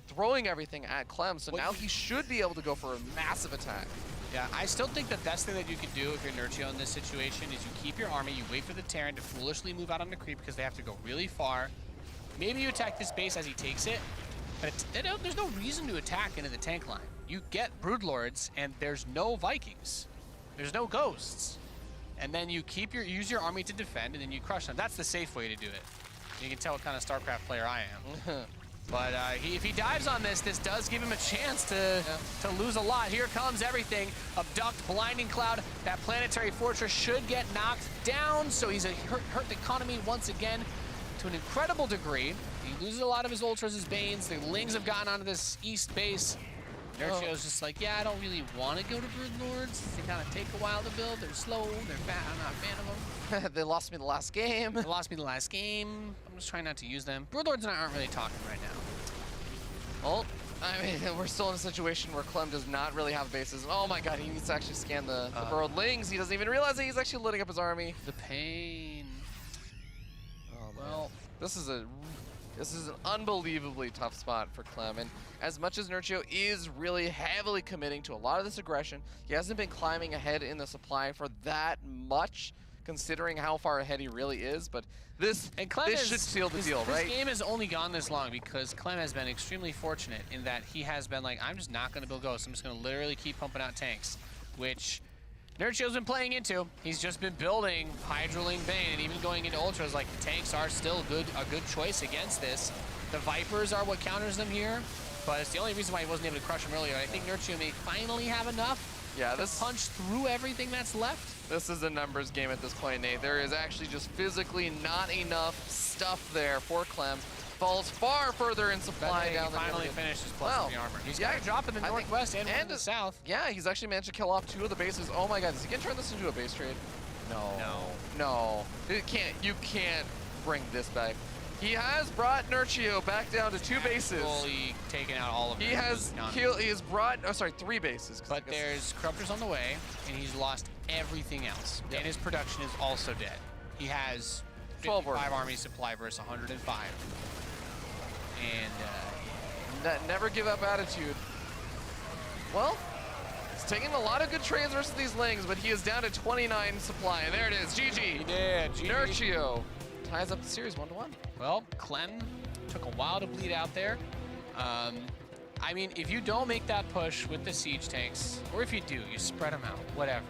throwing everything at Clem. So now he should be able to go for a massive attack. Yeah, I still think the best thing that you can do if you're Nerchio in this situation is you keep your army, you wait for the Terran to foolishly move out on the creep because they have to go really far. Maybe you attack this base as he takes it, but there's no reason to attack into the tank line. You get Broodlords, and there's no Vikings. There's no ghosts. And then you use your army to defend, and then you crush them. That's the safe way to do it. You can tell what kind of StarCraft player I am. But if he dives on this does give him a chance to lose a lot. Here comes everything. Abduct, Blinding Cloud. That planetary fortress should get knocked down, so he's hurt the economy once again to an incredible degree. He loses a lot of his ultras, his banes. The Lings have gotten onto this east base. Nerchio's just like, yeah, I don't really want to go to Broodlords. They kind of take a while to build. They're slow. They're fat. I'm not a fan of them. They lost me the last game. They lost me the last game. I'm just trying not to use them. Broodlords and I aren't really talking right now. Well, I mean, we're still in a situation where Clem does not really have bases. Oh my god, he needs to actually scan the burrowed Lings. He doesn't even realize that he's actually loading up his army. The pain. Oh, well, this is an unbelievably tough spot for Clem, and as much as Nerchio is really heavily committing to a lot of this aggression, he hasn't been climbing ahead in the supply for that much, considering how far ahead he really is. But this should seal the deal, right? This game has only gone this long because Clem has been extremely fortunate in that he has been like, I'm just not going to build ghosts. I'm just going to literally keep pumping out tanks, which Nerchio's been playing into. He's just been building Hydroling Bane, and even going into Ultras, like, the tanks are still a good choice against this. The Vipers are what counters them here, but it's the only reason why he wasn't able to crush them earlier. I think Nerchio may finally have enough to punch through everything that's left. This is a numbers game at this point, Nate. There is actually just physically not enough stuff there for Clem. Falls far further in supply down the middle. Finally finished his plus 3 armor. He's got to drop in the northwest and in the south. Yeah, he's actually managed to kill off 2 of the bases. Oh my god, is he gonna turn this into a base trade? No. You can't bring this back. He has brought Nerchio back down to 2 bases. Fully taken out all of them. He has brought 3 bases. But there's Corruptors on the way, and he's lost everything else. And his production is also dead. He has 55 army supply versus 105. And that never give up attitude. Well, he's taking a lot of good trades versus these Lings, but he is down to 29 supply, and there it is. GG. He did. Nerchio ties up the series 1-1. Well, Clem took a while to bleed out there. I mean, if you don't make that push with the siege tanks, or if you do, you spread them out, whatever.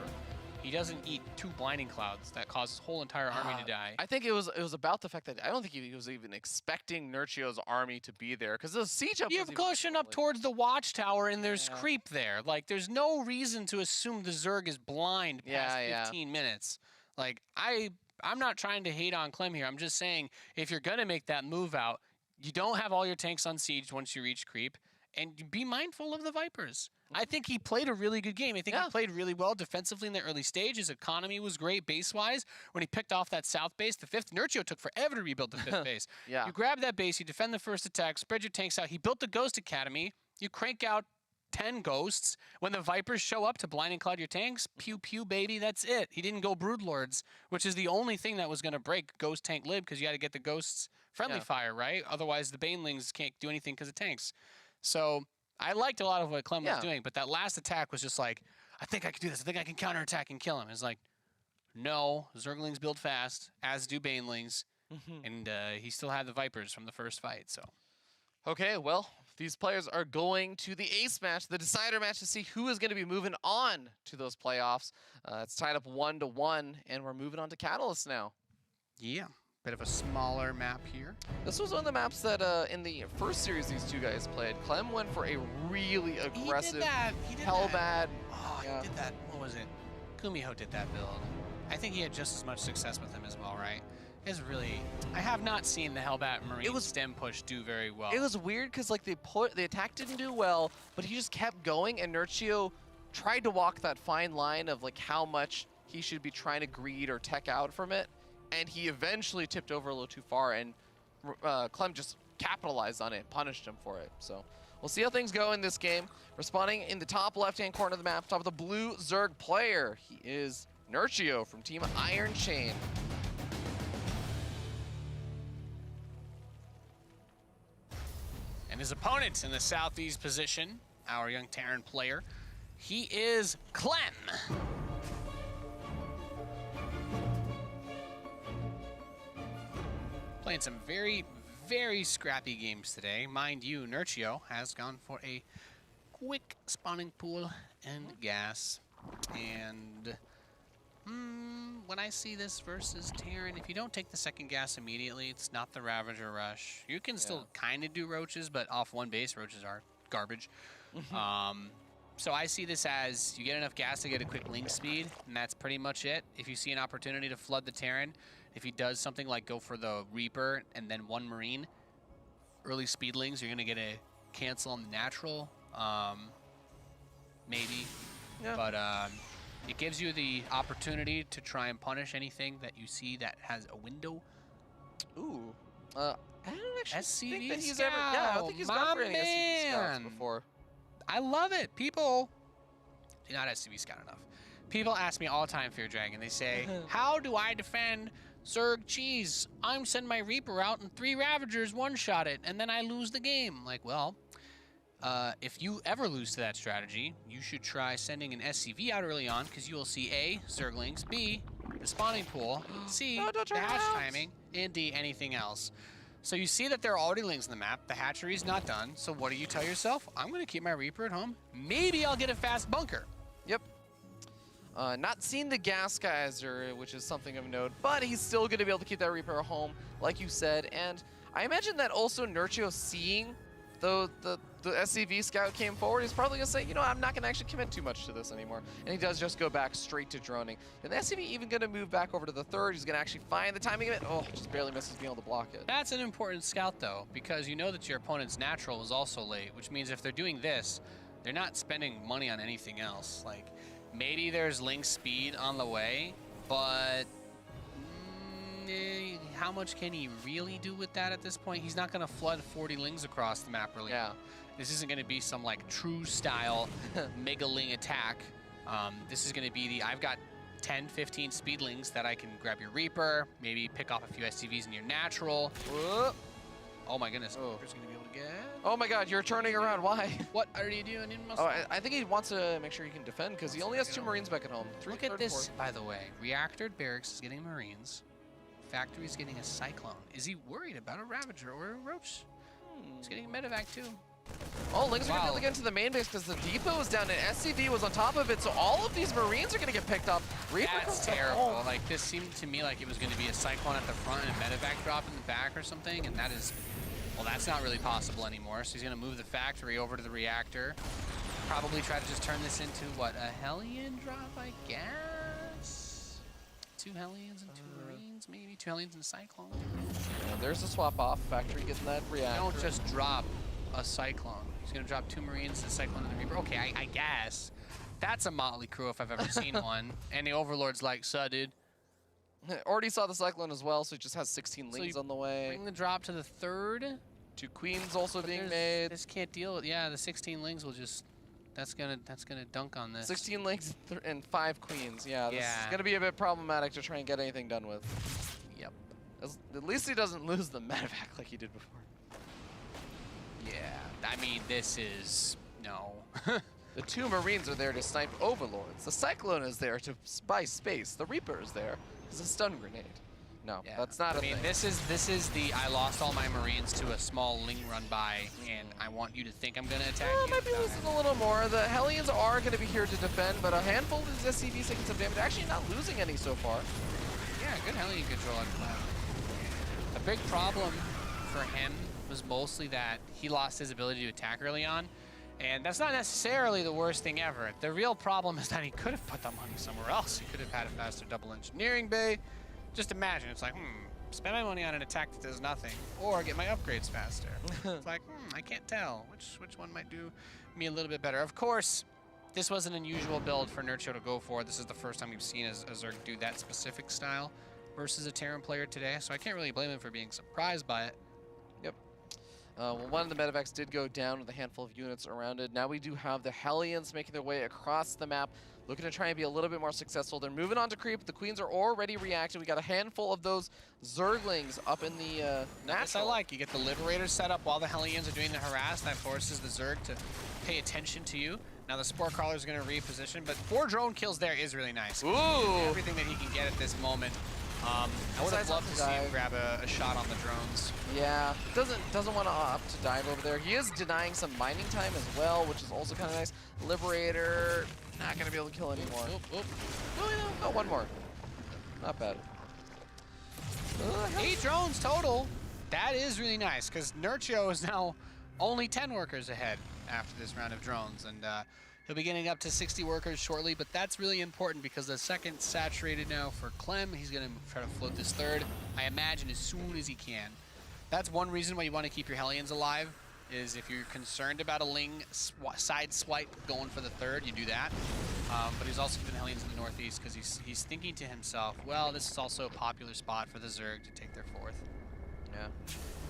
He doesn't eat 2 blinding clouds that cause his whole entire army to die. I think it was about the fact that I don't think he was even expecting Nerchio's army to be there, because the siege up. You're pushing up towards the watchtower, and there's creep there. Like, there's no reason to assume the Zerg is blind past 15 minutes. Like, I'm not trying to hate on Clem here. I'm just saying, if you're gonna make that move out, you don't have all your tanks unsieged once you reach creep, and be mindful of the Vipers. I think he played a really good game. I think he played really well defensively in the early stage. His economy was great base-wise. When he picked off that south base, the 5th, Nerchio took forever to rebuild the 5th base. You grab that base, you defend the first attack, spread your tanks out. He built the Ghost Academy. You crank out 10 ghosts. When the Vipers show up to blind and cloud your tanks, pew pew baby, that's it. He didn't go Broodlords, which is the only thing that was going to break Ghost Tank Lib, because you had to get the Ghosts friendly fire, right? Otherwise, the Banelings can't do anything because of tanks. So I liked a lot of what Clem was doing, but that last attack was just like, I think I can do this. I think I can counterattack and kill him. It's like, no, Zerglings build fast, as do Banelings, and he still had the Vipers from the first fight. So, okay, well, these players are going to the ace match, the decider match, to see who is going to be moving on to those playoffs. It's tied up 1-1, and we're moving on to Catalyst now. Yeah. Bit of a smaller map here. This was one of the maps that in the first series these 2 guys played. Clem went for a really aggressive, He did Hellbat. Oh, he did that. What was it? Kumiho did that build. I think he had just as much success with him as well, right? It's really, I have not seen the Hellbat Marine stem push do very well. It was weird because like the attack didn't do well, but he just kept going, and Nerchio tried to walk that fine line of like how much he should be trying to greed or tech out from it, and he eventually tipped over a little too far, and Clem just capitalized on it and punished him for it. So we'll see how things go in this game. Responding in the top left-hand corner of the map, top of the blue Zerg player, he is Nerchio from Team Iron Chain. And his opponent in the southeast position, our young Terran player, he is Clem. Playing some very, very scrappy games today. Mind you, Nerchio has gone for a quick spawning pool and gas. And when I see this versus Terran, if you don't take the second gas immediately, it's not the Ravager rush. You can still kind of do roaches, but off one base, roaches are garbage. So I see this as you get enough gas to get a quick link speed, and that's pretty much it. If you see an opportunity to flood the Terran, if he does something like go for the Reaper and then one Marine, early speedlings, you're going to get a cancel on the natural, maybe. Yeah. But it gives you the opportunity to try and punish anything that you see that has a window. Ooh. I don't actually SCV think that he's scout, ever... Yeah, I don't think he's gone for any SCV scouts before. I love it. People... Not SCV scout enough. People ask me all the time, Fear Dragon. They say, how do I defend Zerg cheese? I'm sending my Reaper out and 3 Ravagers one-shot it, and then I lose the game. Like, well... if you ever lose to that strategy, you should try sending an SCV out early on, because you will see A, Zerglings, B, the spawning pool, C, the hatch timing, and D, anything else. So you see that there are already lings in the map, the hatchery is not done, so what do you tell yourself? I'm going to keep my Reaper at home. Maybe I'll get a fast bunker. Yep. Not seen the gas geyser, which is something of note, but he's still going to be able to keep that Reaper at home, like you said, and I imagine that also Nerchio seeing the SCV scout came forward, he's probably going to say, you know, I'm not going to actually commit too much to this anymore. And he does just go back straight to droning. And the SCV even going to move back over to the third. He's going to actually find the timing of it. Oh, just barely misses being able to block it. That's an important scout, though, because you know that your opponent's natural was also late, which means if they're doing this, they're not spending money on anything else. Like, maybe there's link speed on the way, but... how much can he really do with that at this point? He's not going to flood 40 lings across the map, really. Yeah. This isn't going to be some, like, true style mega ling attack. This is going to be the, I've got 10, 15 speedlings that I can grab your Reaper, maybe pick off a few SCVs in your natural. Whoop. Oh, my goodness. Reaper's going to be able to get... Oh, my God, you're turning around. Why? What are you doing in muscle? Oh, I think he wants to make sure he can defend, because he only has 2 Marines back at home. Look at this, by the way. Reactor Barracks is getting Marines. Factory's getting a Cyclone. Is he worried about a Ravager or a Roach? He's getting a medevac too. Oh, Lings are going to be able to get into the main base because the depot is down and SCV was on top of it, so all of these Marines are going to get picked up. Reaper That's terrible. Like, this seemed to me like it was going to be a Cyclone at the front and a medevac drop in the back or something, and that is, well, that's not really possible anymore. So he's going to move the factory over to the reactor. Probably try to just turn this into, what, a Hellion drop, I guess? 2 Hellions and 2 Marines, maybe 2 Hellions and a Cyclone. And there's a swap off. Factory getting that reactor. Don't just drop a Cyclone. He's going to drop 2 Marines, a Cyclone, and the Reaper. Okay, I guess. That's a motley crew if I've ever seen one. And the Overlord's like, dude. Already saw the Cyclone as well, so it just has 16 Lings on the way. Bring the drop to the 3rd. 2 Queens also being made. This can't deal with, yeah, the 16 Lings will just, that's gonna dunk on this. 16 Lings and 5 Queens, yeah. This is gonna be a bit problematic to try and get anything done with. Yep. At least he doesn't lose the medevac like he did before. Yeah, I mean, this is, no. The 2 Marines are there to snipe Overlords. The Cyclone is there to buy space. The Reaper is there as a stun grenade. No, that's not a thing. I mean, this is the I lost all my Marines to a small Ling run by, and I want you to think I'm going to attack you. Might be losing a little more. The Hellions are going to be here to defend, but a handful of these SCVs taking some damage. Actually not losing any so far. Yeah, good Hellion control on Clem. A big problem for him was mostly that he lost his ability to attack early on, And that's not necessarily the worst thing ever. The real problem is that he could have put that money somewhere else. He could have had a faster double engineering bay. Just imagine, it's like, spend my money on an attack that does nothing, or get my upgrades faster. It's like, I can't tell which one might do me a little bit better. Of course, this was an unusual build for Nerchio to go for. This is the first time we've seen a Zerg do that specific style versus a Terran player today, so I can't really blame him for being surprised by it. Yep. Well, one of the medevacs did go down with a handful of units around it. Now we do have the Hellions making their way across the map, looking to try and be a little bit more successful. They're moving on to creep. The Queens are already reacting. We got a handful of those Zerglings up in the natural. This I like. You get the Liberators set up while the Hellions are doing the harass. That forces the Zerg to pay attention to you. Now the Spore Crawler is going to reposition, but 4 drone kills there is really nice. Ooh! Everything that he can get at this moment. I would have loved to see him grab a shot on the drones. Yeah, doesn't want to opt to dive over there. He is denying some mining time as well, which is also kind of nice. Liberator, not going to be able to kill anymore. Oh, one more. Not bad. 8 drones total. That is really nice, because Nerchio is now only 10 workers ahead after this round of drones, and he'll be getting up to 60 workers shortly, but that's really important because the second's saturated now for Clem. He's going to try to float this third, I imagine, as soon as he can. That's one reason why you want to keep your Hellions alive, is if you're concerned about a Ling side swipe going for the third, you do that. But he's also keeping Hellions in the northeast because he's thinking to himself, well, this is also a popular spot for the Zerg to take their fourth. Yeah.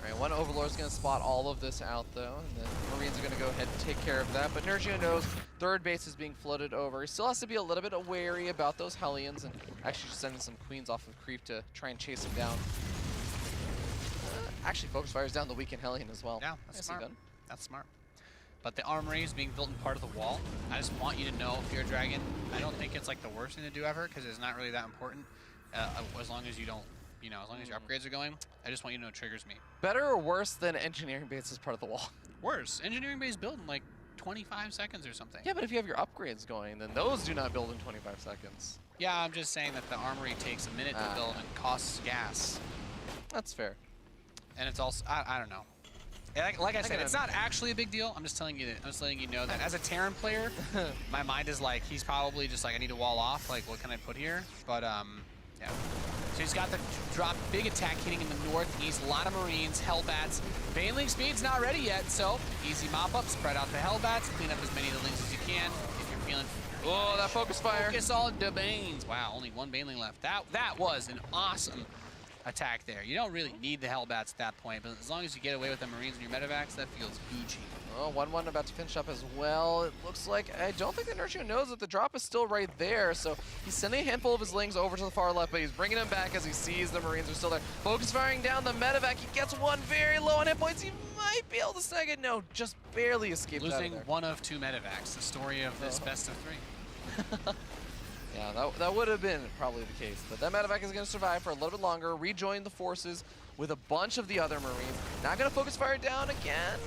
All right, one Overlord's going to spot all of this out, though, and the Marines are going to go ahead and take care of that. But Nerchio knows third base is being floated over. He still has to be a little bit wary about those Hellions, and actually just sending some Queens off of creep to try and chase him down. Actually, focus fires down the weakened Hellion as well. Yeah, that's smart. That's smart. But the armory is being built in part of the wall. I just want you to know, Fear Dragon, I don't think it's like the worst thing to do ever, because it's not really that important, as long as you don't, as long as your upgrades are going. I just want you to know it triggers me. Better or worse than engineering base as part of the wall? Worse. Engineering base build in like 25 seconds or something. Yeah, but if you have your upgrades going, then those do not build in 25 seconds. Yeah, I'm just saying that the armory takes a minute to build and costs gas. That's fair. And it's also, I don't know. Like I said, it's not actually a big deal. I'm just telling you that. I'm just letting you know that as a Terran player, my mind is like, he's probably just like, I need to wall off. Like, what can I put here? But yeah. So he's got the drop, big attack hitting in the northeast. A lot of Marines, Hellbats. Baneling speed's not ready yet, so easy mop up. Spread out the Hellbats. Clean up as many of the Lings as you can. If you're feeling. Oh, that focus fire. Focus on the Banes. Wow, only one Baneling left. That was an awesome attack there. You don't really need the Hellbats at that point, but as long as you get away with the Marines and your medevacs, that feels Gucci. Oh, 1-1 about to finish up as well. It looks like, I don't think the Nerchio knows that the drop is still right there, so he's sending a handful of his Lings over to the far left, but he's bringing them back as he sees the Marines are still there. Focus firing down the medevac. He gets one very low on hit points. He might be able to snag it. No, just barely escaped out of there. Losing one of 2 medevacs, the story of this best of 3. Yeah, that would have been probably the case. But that medevac is going to survive for a little bit longer, rejoin the forces with a bunch of the other Marines. Not going to focus fire down again.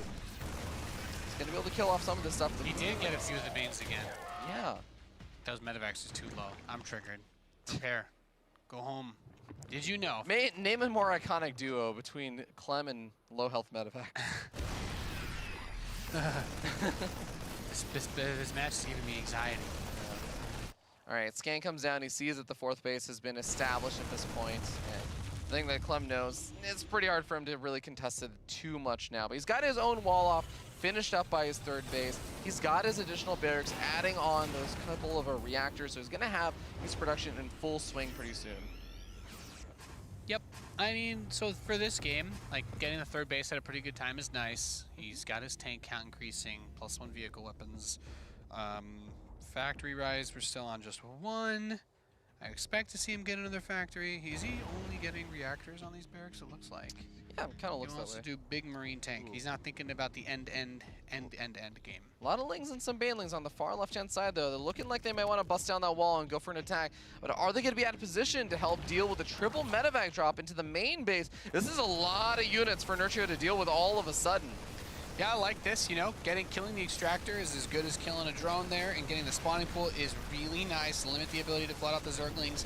He's going to be able to kill off some of this stuff. He did get a few of the Banes again. Yeah. Those medevacs is too low. I'm triggered. Prepare. Go home. Did you know? Name a more iconic duo between Clem and low health medevac. This match is giving me anxiety. All right, Scan comes down. He sees that the fourth base has been established at this point. And the thing that Clem knows, it's pretty hard for him to really contest it too much now. But he's got his own wall off, finished up by his third base. He's got his additional barracks, adding on those couple of reactors. So he's going to have his production in full swing pretty soon. Yep. I mean, so for this game, like getting the third base at a pretty good time is nice. He's got his tank count increasing, +1 vehicle weapons. Factory rise, we're still on just 1. I expect to see him get another factory. Is he only getting reactors on these barracks, it looks like? Yeah, it kind of looks that way. He wants to do big Marine tank. He's not thinking about the end game. A lot of Lings and some Banelings on the far left-hand side, though. They're looking like they might want to bust down that wall and go for an attack. But are they going to be out of position to help deal with the triple medevac drop into the main base? This is a lot of units for Nerchio to deal with all of a sudden. Yeah, I like this, killing the extractor is as good as killing a drone there, and getting the spawning pool is really nice. Limit the ability to flood out the Zerglings.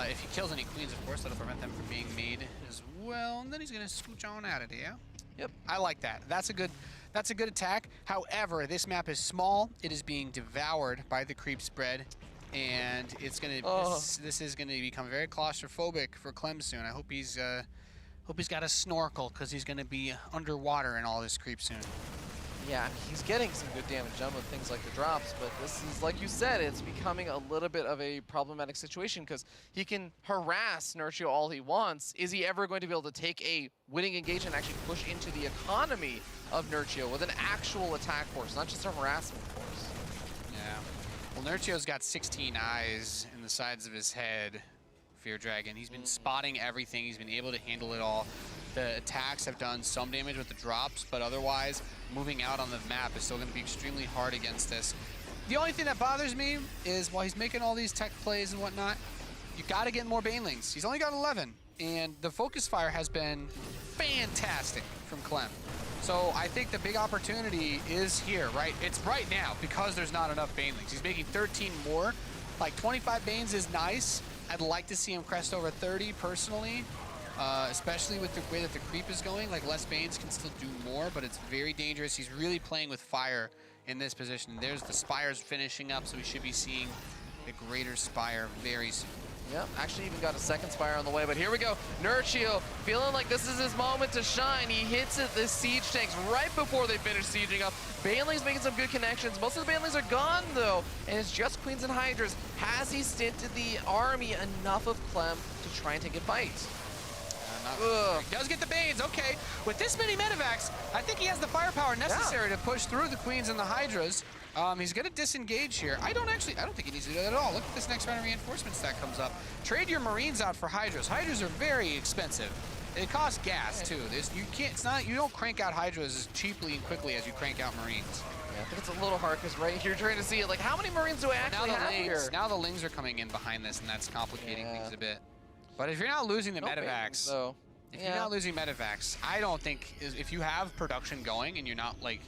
If he kills any Queens, of course, that'll prevent them from being made as well, and then he's gonna scooch on out of there. Yep. I like that. That's a good That's a good attack. However, this map is small. It is being devoured by the creep spread. And it's gonna this is gonna become very claustrophobic for Clem soon. I hope he's got a snorkel because he's gonna be underwater in all this creep soon. Yeah, he's getting some good damage done with things like the drops, but this is, like you said, it's becoming a little bit of a problematic situation because he can harass Nerchio all he wants. Is he ever going to be able to take a winning engagement and actually push into the economy of Nerchio with an actual attack force, not just a harassment force? Yeah. Well, Nerchio's got 16 eyes in the sides of his head, Fear Dragon. He's been spotting everything. He's been able to handle it all. The attacks have done some damage with the drops, but otherwise, moving out on the map is still going to be extremely hard against this. The only thing that bothers me is while he's making all these tech plays and whatnot, you got to get more Banelings. He's only got 11, and the focus fire has been fantastic from Clem. So I think the big opportunity is here, right? It's right now because there's not enough Banelings. He's making 13 more. Like 25 Banes is nice. I'd like to see him crest over 30 personally. Especially with the way that the creep is going. Like, less Banes can still do more, but it's very dangerous. He's really playing with fire in this position. There's the Spires finishing up, so we should be seeing the Greater Spire very soon. Yep, actually even got a second Spire on the way, but here we go. Nerchio feeling like this is his moment to shine. He hits it, the siege tanks right before they finish sieging up. Baneling's making some good connections. Most of the Banelings are gone, though, and it's just Queens and Hydras. Has he stinted the army enough of Clem to try and take a fight? He does get the Banes, okay. With this many medevacs, I think he has the firepower necessary to push through the Queens and the Hydras. He's gonna disengage here. I don't think he needs to do that at all. Look at this next round of reinforcements that comes up. Trade your Marines out for Hydras. Hydras are very expensive. It costs gas too. You don't crank out Hydras as cheaply and quickly as you crank out Marines. Yeah, I think it's a little hard because right here, trying to see it, like how many Marines do I actually have here? Now the Lings are coming in behind this, and that's complicating things a bit. But if you're not losing the medevacs, if you're not losing medevacs, I don't think if you have production going and you're not like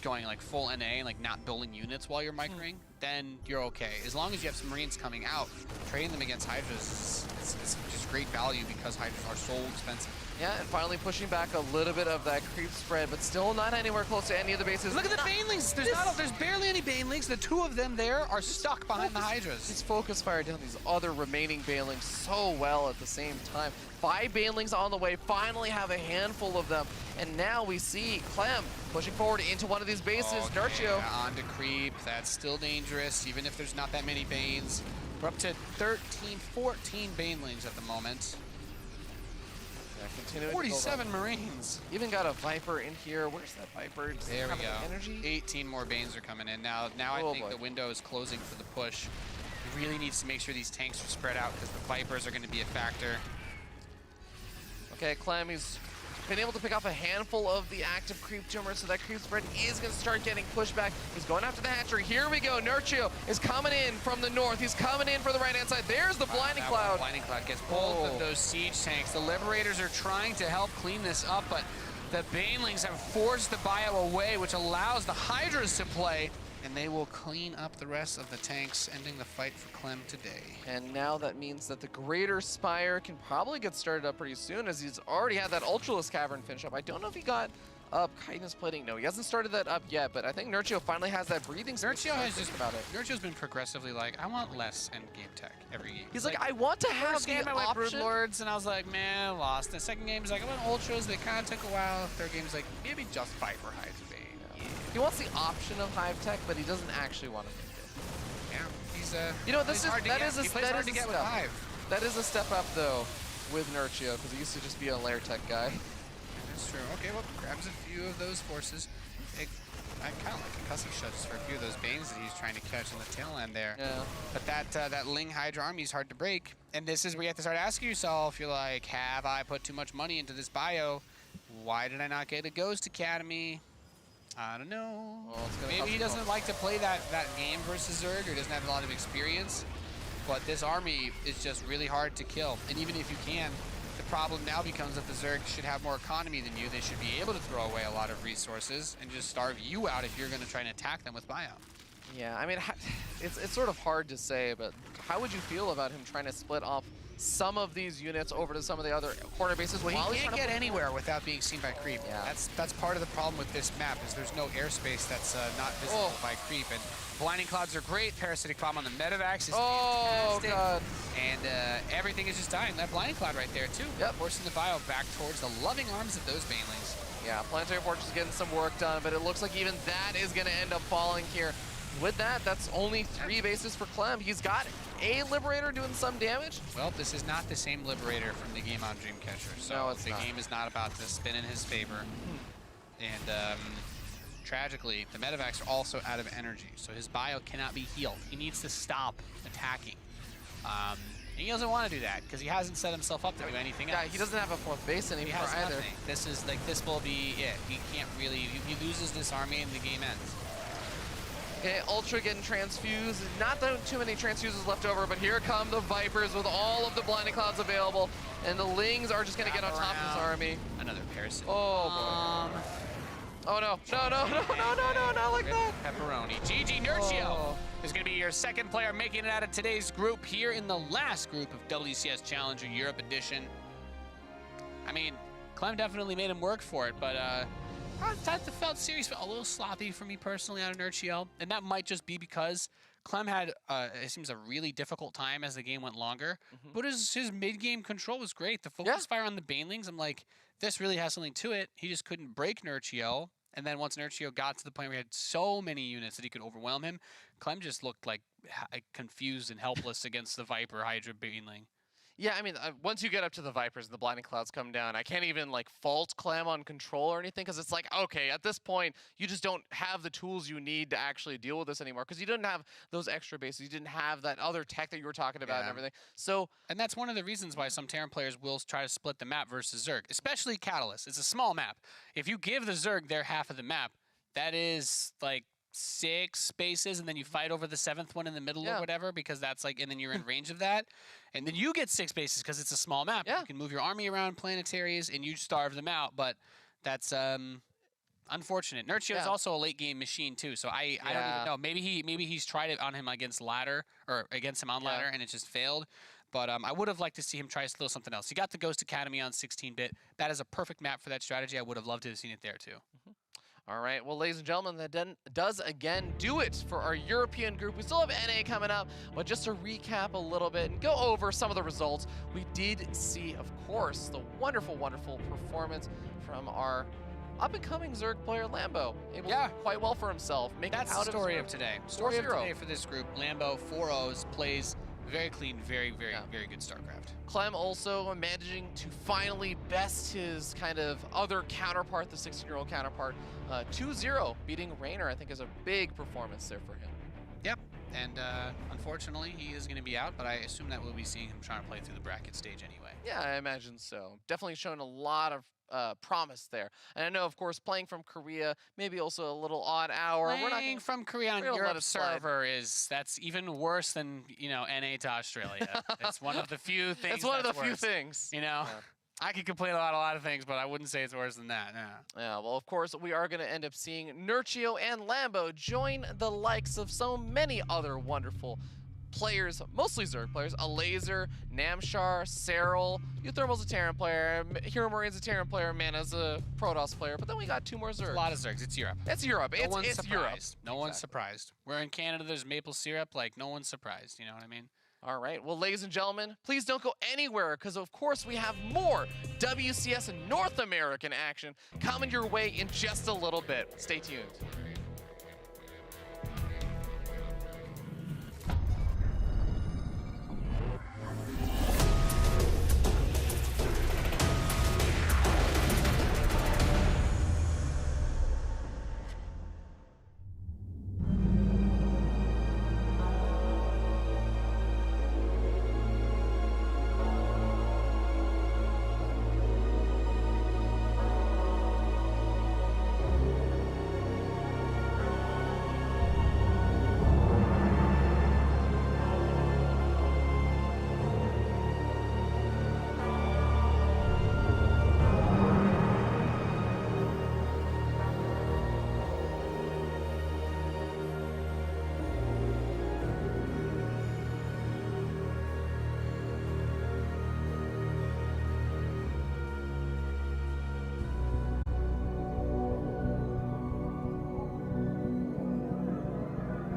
going like full NA and like not building units while you're microing, then you're okay. As long as you have some Marines coming out, trading them against Hydras is just great value because Hydras are so expensive. Yeah, and finally pushing back a little bit of that creep spread, but still not anywhere close to any of the bases. Look at the Banelings! There's barely any Banelings. The two of them there are stuck behind the Hydras. He's focus fired down these other remaining Banelings so well at the same time. 5 Banelings on the way, finally have a handful of them. And now we see Clem pushing forward into one of these bases. Okay, Nerchio. On to creep. That's still dangerous, even if there's not that many Banes. We're up to 13, 14 Banelings at the moment. 47 Marines. Even got a Viper in here. Where's that Viper? Does there we go. Energy? 18 more Banes are coming in. Now I think the window is closing for the push. He really needs to make sure these tanks are spread out because the Vipers are going to be a factor. Okay, Clem, he's been able to pick off a handful of the active creep tumors, so that creep spread is going to start getting pushed back. He's going after the hatchery. Here we go. Nerchio is coming in from the north. He's coming in for the right-hand side. There's the Blinding Cloud. Blinding Cloud gets both of those siege tanks. The Liberators are trying to help clean this up, but the Banelings have forced the bio away, which allows the Hydras to play, and they will clean up the rest of the tanks, ending the fight for Clem today. And now that means that the Greater Spire can probably get started up pretty soon, as he's already had that Ultralisk Cavern finish up. I don't know if he got up Chitinous Plating. No, he hasn't started that up yet, but I think Nerchio finally has that breathing space. Nerchio's been progressively like, I want less endgame tech every game. He's like, I want to have the I went option. Broodlords, and I was like, man, I lost. The second game is like, I went Ultras, they kind of took a while. Third game is like, maybe just Viper Hydra. He wants the option of Hive Tech, but he doesn't actually want to make it. Yeah, he's you know, that is a step up though with Nerchio, because he used to just be a Lair Tech guy. That's true. Okay, well, grabs a few of those forces. I kind of like a cussy shot just for a few of those Banes that he's trying to catch on the tail end there. Yeah. But that Ling Hydra army is hard to break, and this is where you have to start asking yourself, you're like, have I put too much money into this bio? Why did I not get a Ghost Academy? I don't know. Well, maybe he doesn't like to play that game versus Zerg, or doesn't have a lot of experience. But this army is just really hard to kill. And even if you can, the problem now becomes that the Zerg should have more economy than you. They should be able to throw away a lot of resources and just starve you out if you're going to try and attack them with buyout. Yeah, I mean, it's sort of hard to say, but how would you feel about him trying to split off some of these units over to some of the other corner bases? Well, while he he's can't trying get to anywhere without being seen by creep. Yeah. That's part of the problem with this map is there's no airspace that's not visible by creep. And blinding clouds are great. Parasitic bomb on the medevacs is fantastic. God. And everything is just dying. That blinding cloud right there too. Yep. Forcing the bio back towards the loving arms of those banelings. Yeah, Planetary Fortress is getting some work done, but it looks like even that is going to end up falling here. With that, that's only 3 bases for Clem. He's got a Liberator doing some damage. Well, this is not the same Liberator from the game on Dreamcatcher. So No, it's the not. game is not about to spin in his favor. And tragically, the medevacs are also out of energy, so his bio cannot be healed. He needs to stop attacking. And he doesn't want to do that because he hasn't set himself up to do anything else. Yeah, he doesn't have a 4th base He anymore has either. nothing. This is like this will be it. He can't really. He loses this army and the game ends. Okay, Ultra getting transfused. Not that too many transfuses left over, but here come the Vipers with all of the blinding clouds available, and the Lings are just going to get on top of this army. Another parasite. Oh boy. Oh no! No! No! No! No! No! No! Not like that. Pepperoni. GG Nerchio Oh. is going to be your second player making it out of today's group here in the last group of WCS Challenger Europe Edition. I mean, Clem definitely made him work for it, but I thought it felt serious, but a little sloppy for me personally out of Nerchio. And that might just be because Clem had, it seems, a really difficult time as the game went longer. But his mid-game control was great. The focus fire on the Banelings, I'm like, this really has something to it. He just couldn't break Nerchio. And then once Nerchio got to the point where he had so many units that he could overwhelm him, Clem just looked like confused and helpless against the Viper Hydra Baneling. Yeah, I mean, once you get up to the Vipers and the blinding clouds come down, I can't even like fault Clem on control or anything, because it's like, okay, at this point, you just don't have the tools you need to actually deal with this anymore, because you didn't have those extra bases, you didn't have that other tech that you were talking about and everything. So, and that's one of the reasons why some Terran players will try to split the map versus Zerg, especially Catalyst. It's a small map. If you give the Zerg their half of the map, that is like 6 spaces, and then you fight over the 7th one in the middle or whatever, because that's like, and then you're in range of that, and then you get 6 spaces because it's a small map. You can move your army around planetaries and you starve them out, but that's unfortunate. Nerchio is also a late game machine too, so I don't even know. Maybe he's tried it on him against ladder, or against him on ladder, and it just failed. But I would have liked to see him try a little something else. He got the Ghost Academy on 16-bit. That is a perfect map for that strategy. I would have loved to have seen it there too. all right, well, ladies and gentlemen, that does again do it for our European group. We still have NA coming up, but just to recap a little bit and go over some of the results, we did see, of course, the wonderful, wonderful performance from our up-and-coming Zerg player, Lambo. Able to do quite well for himself. That's the story of today. Story of today for this group. Lambo, 4-0s, plays very clean, very good StarCraft. Clem also managing to finally best his kind of other counterpart, the 16-year-old counterpart, 2-0, beating Raynor, I think is a big performance there for him. Yep, and unfortunately he is going to be out, but I assume that we'll be seeing him trying to play through the bracket stage anyway. Yeah, I imagine so. Definitely shown a lot of promise there. And I know, of course, playing from Korea, maybe also a little odd hour. Playing from Korea on Europe server that's even worse than, you know, NA to Australia. It's one of the few things. It's one of the few things. You know, I could complain about a lot of things, but I wouldn't say it's worse than that. No. Yeah, well, of course, we are going to end up seeing Nerchio and Lambo join the likes of so many other wonderful players, mostly Zerg players, a Laser, Namshar, Serral, Euthermal's a Terran player, Hero Marine's a Terran player, Mana's a Protoss player, but then we got 2 more Zergs. A lot of Zergs. It's Europe. It's Europe. No one's it's surprised. Europe. No one's surprised. We're in Canada, there's maple syrup, like no one's surprised, you know what I mean? All right, well, ladies and gentlemen, please don't go anywhere, because of course we have more WCS North American action coming your way in just a little bit. Stay tuned.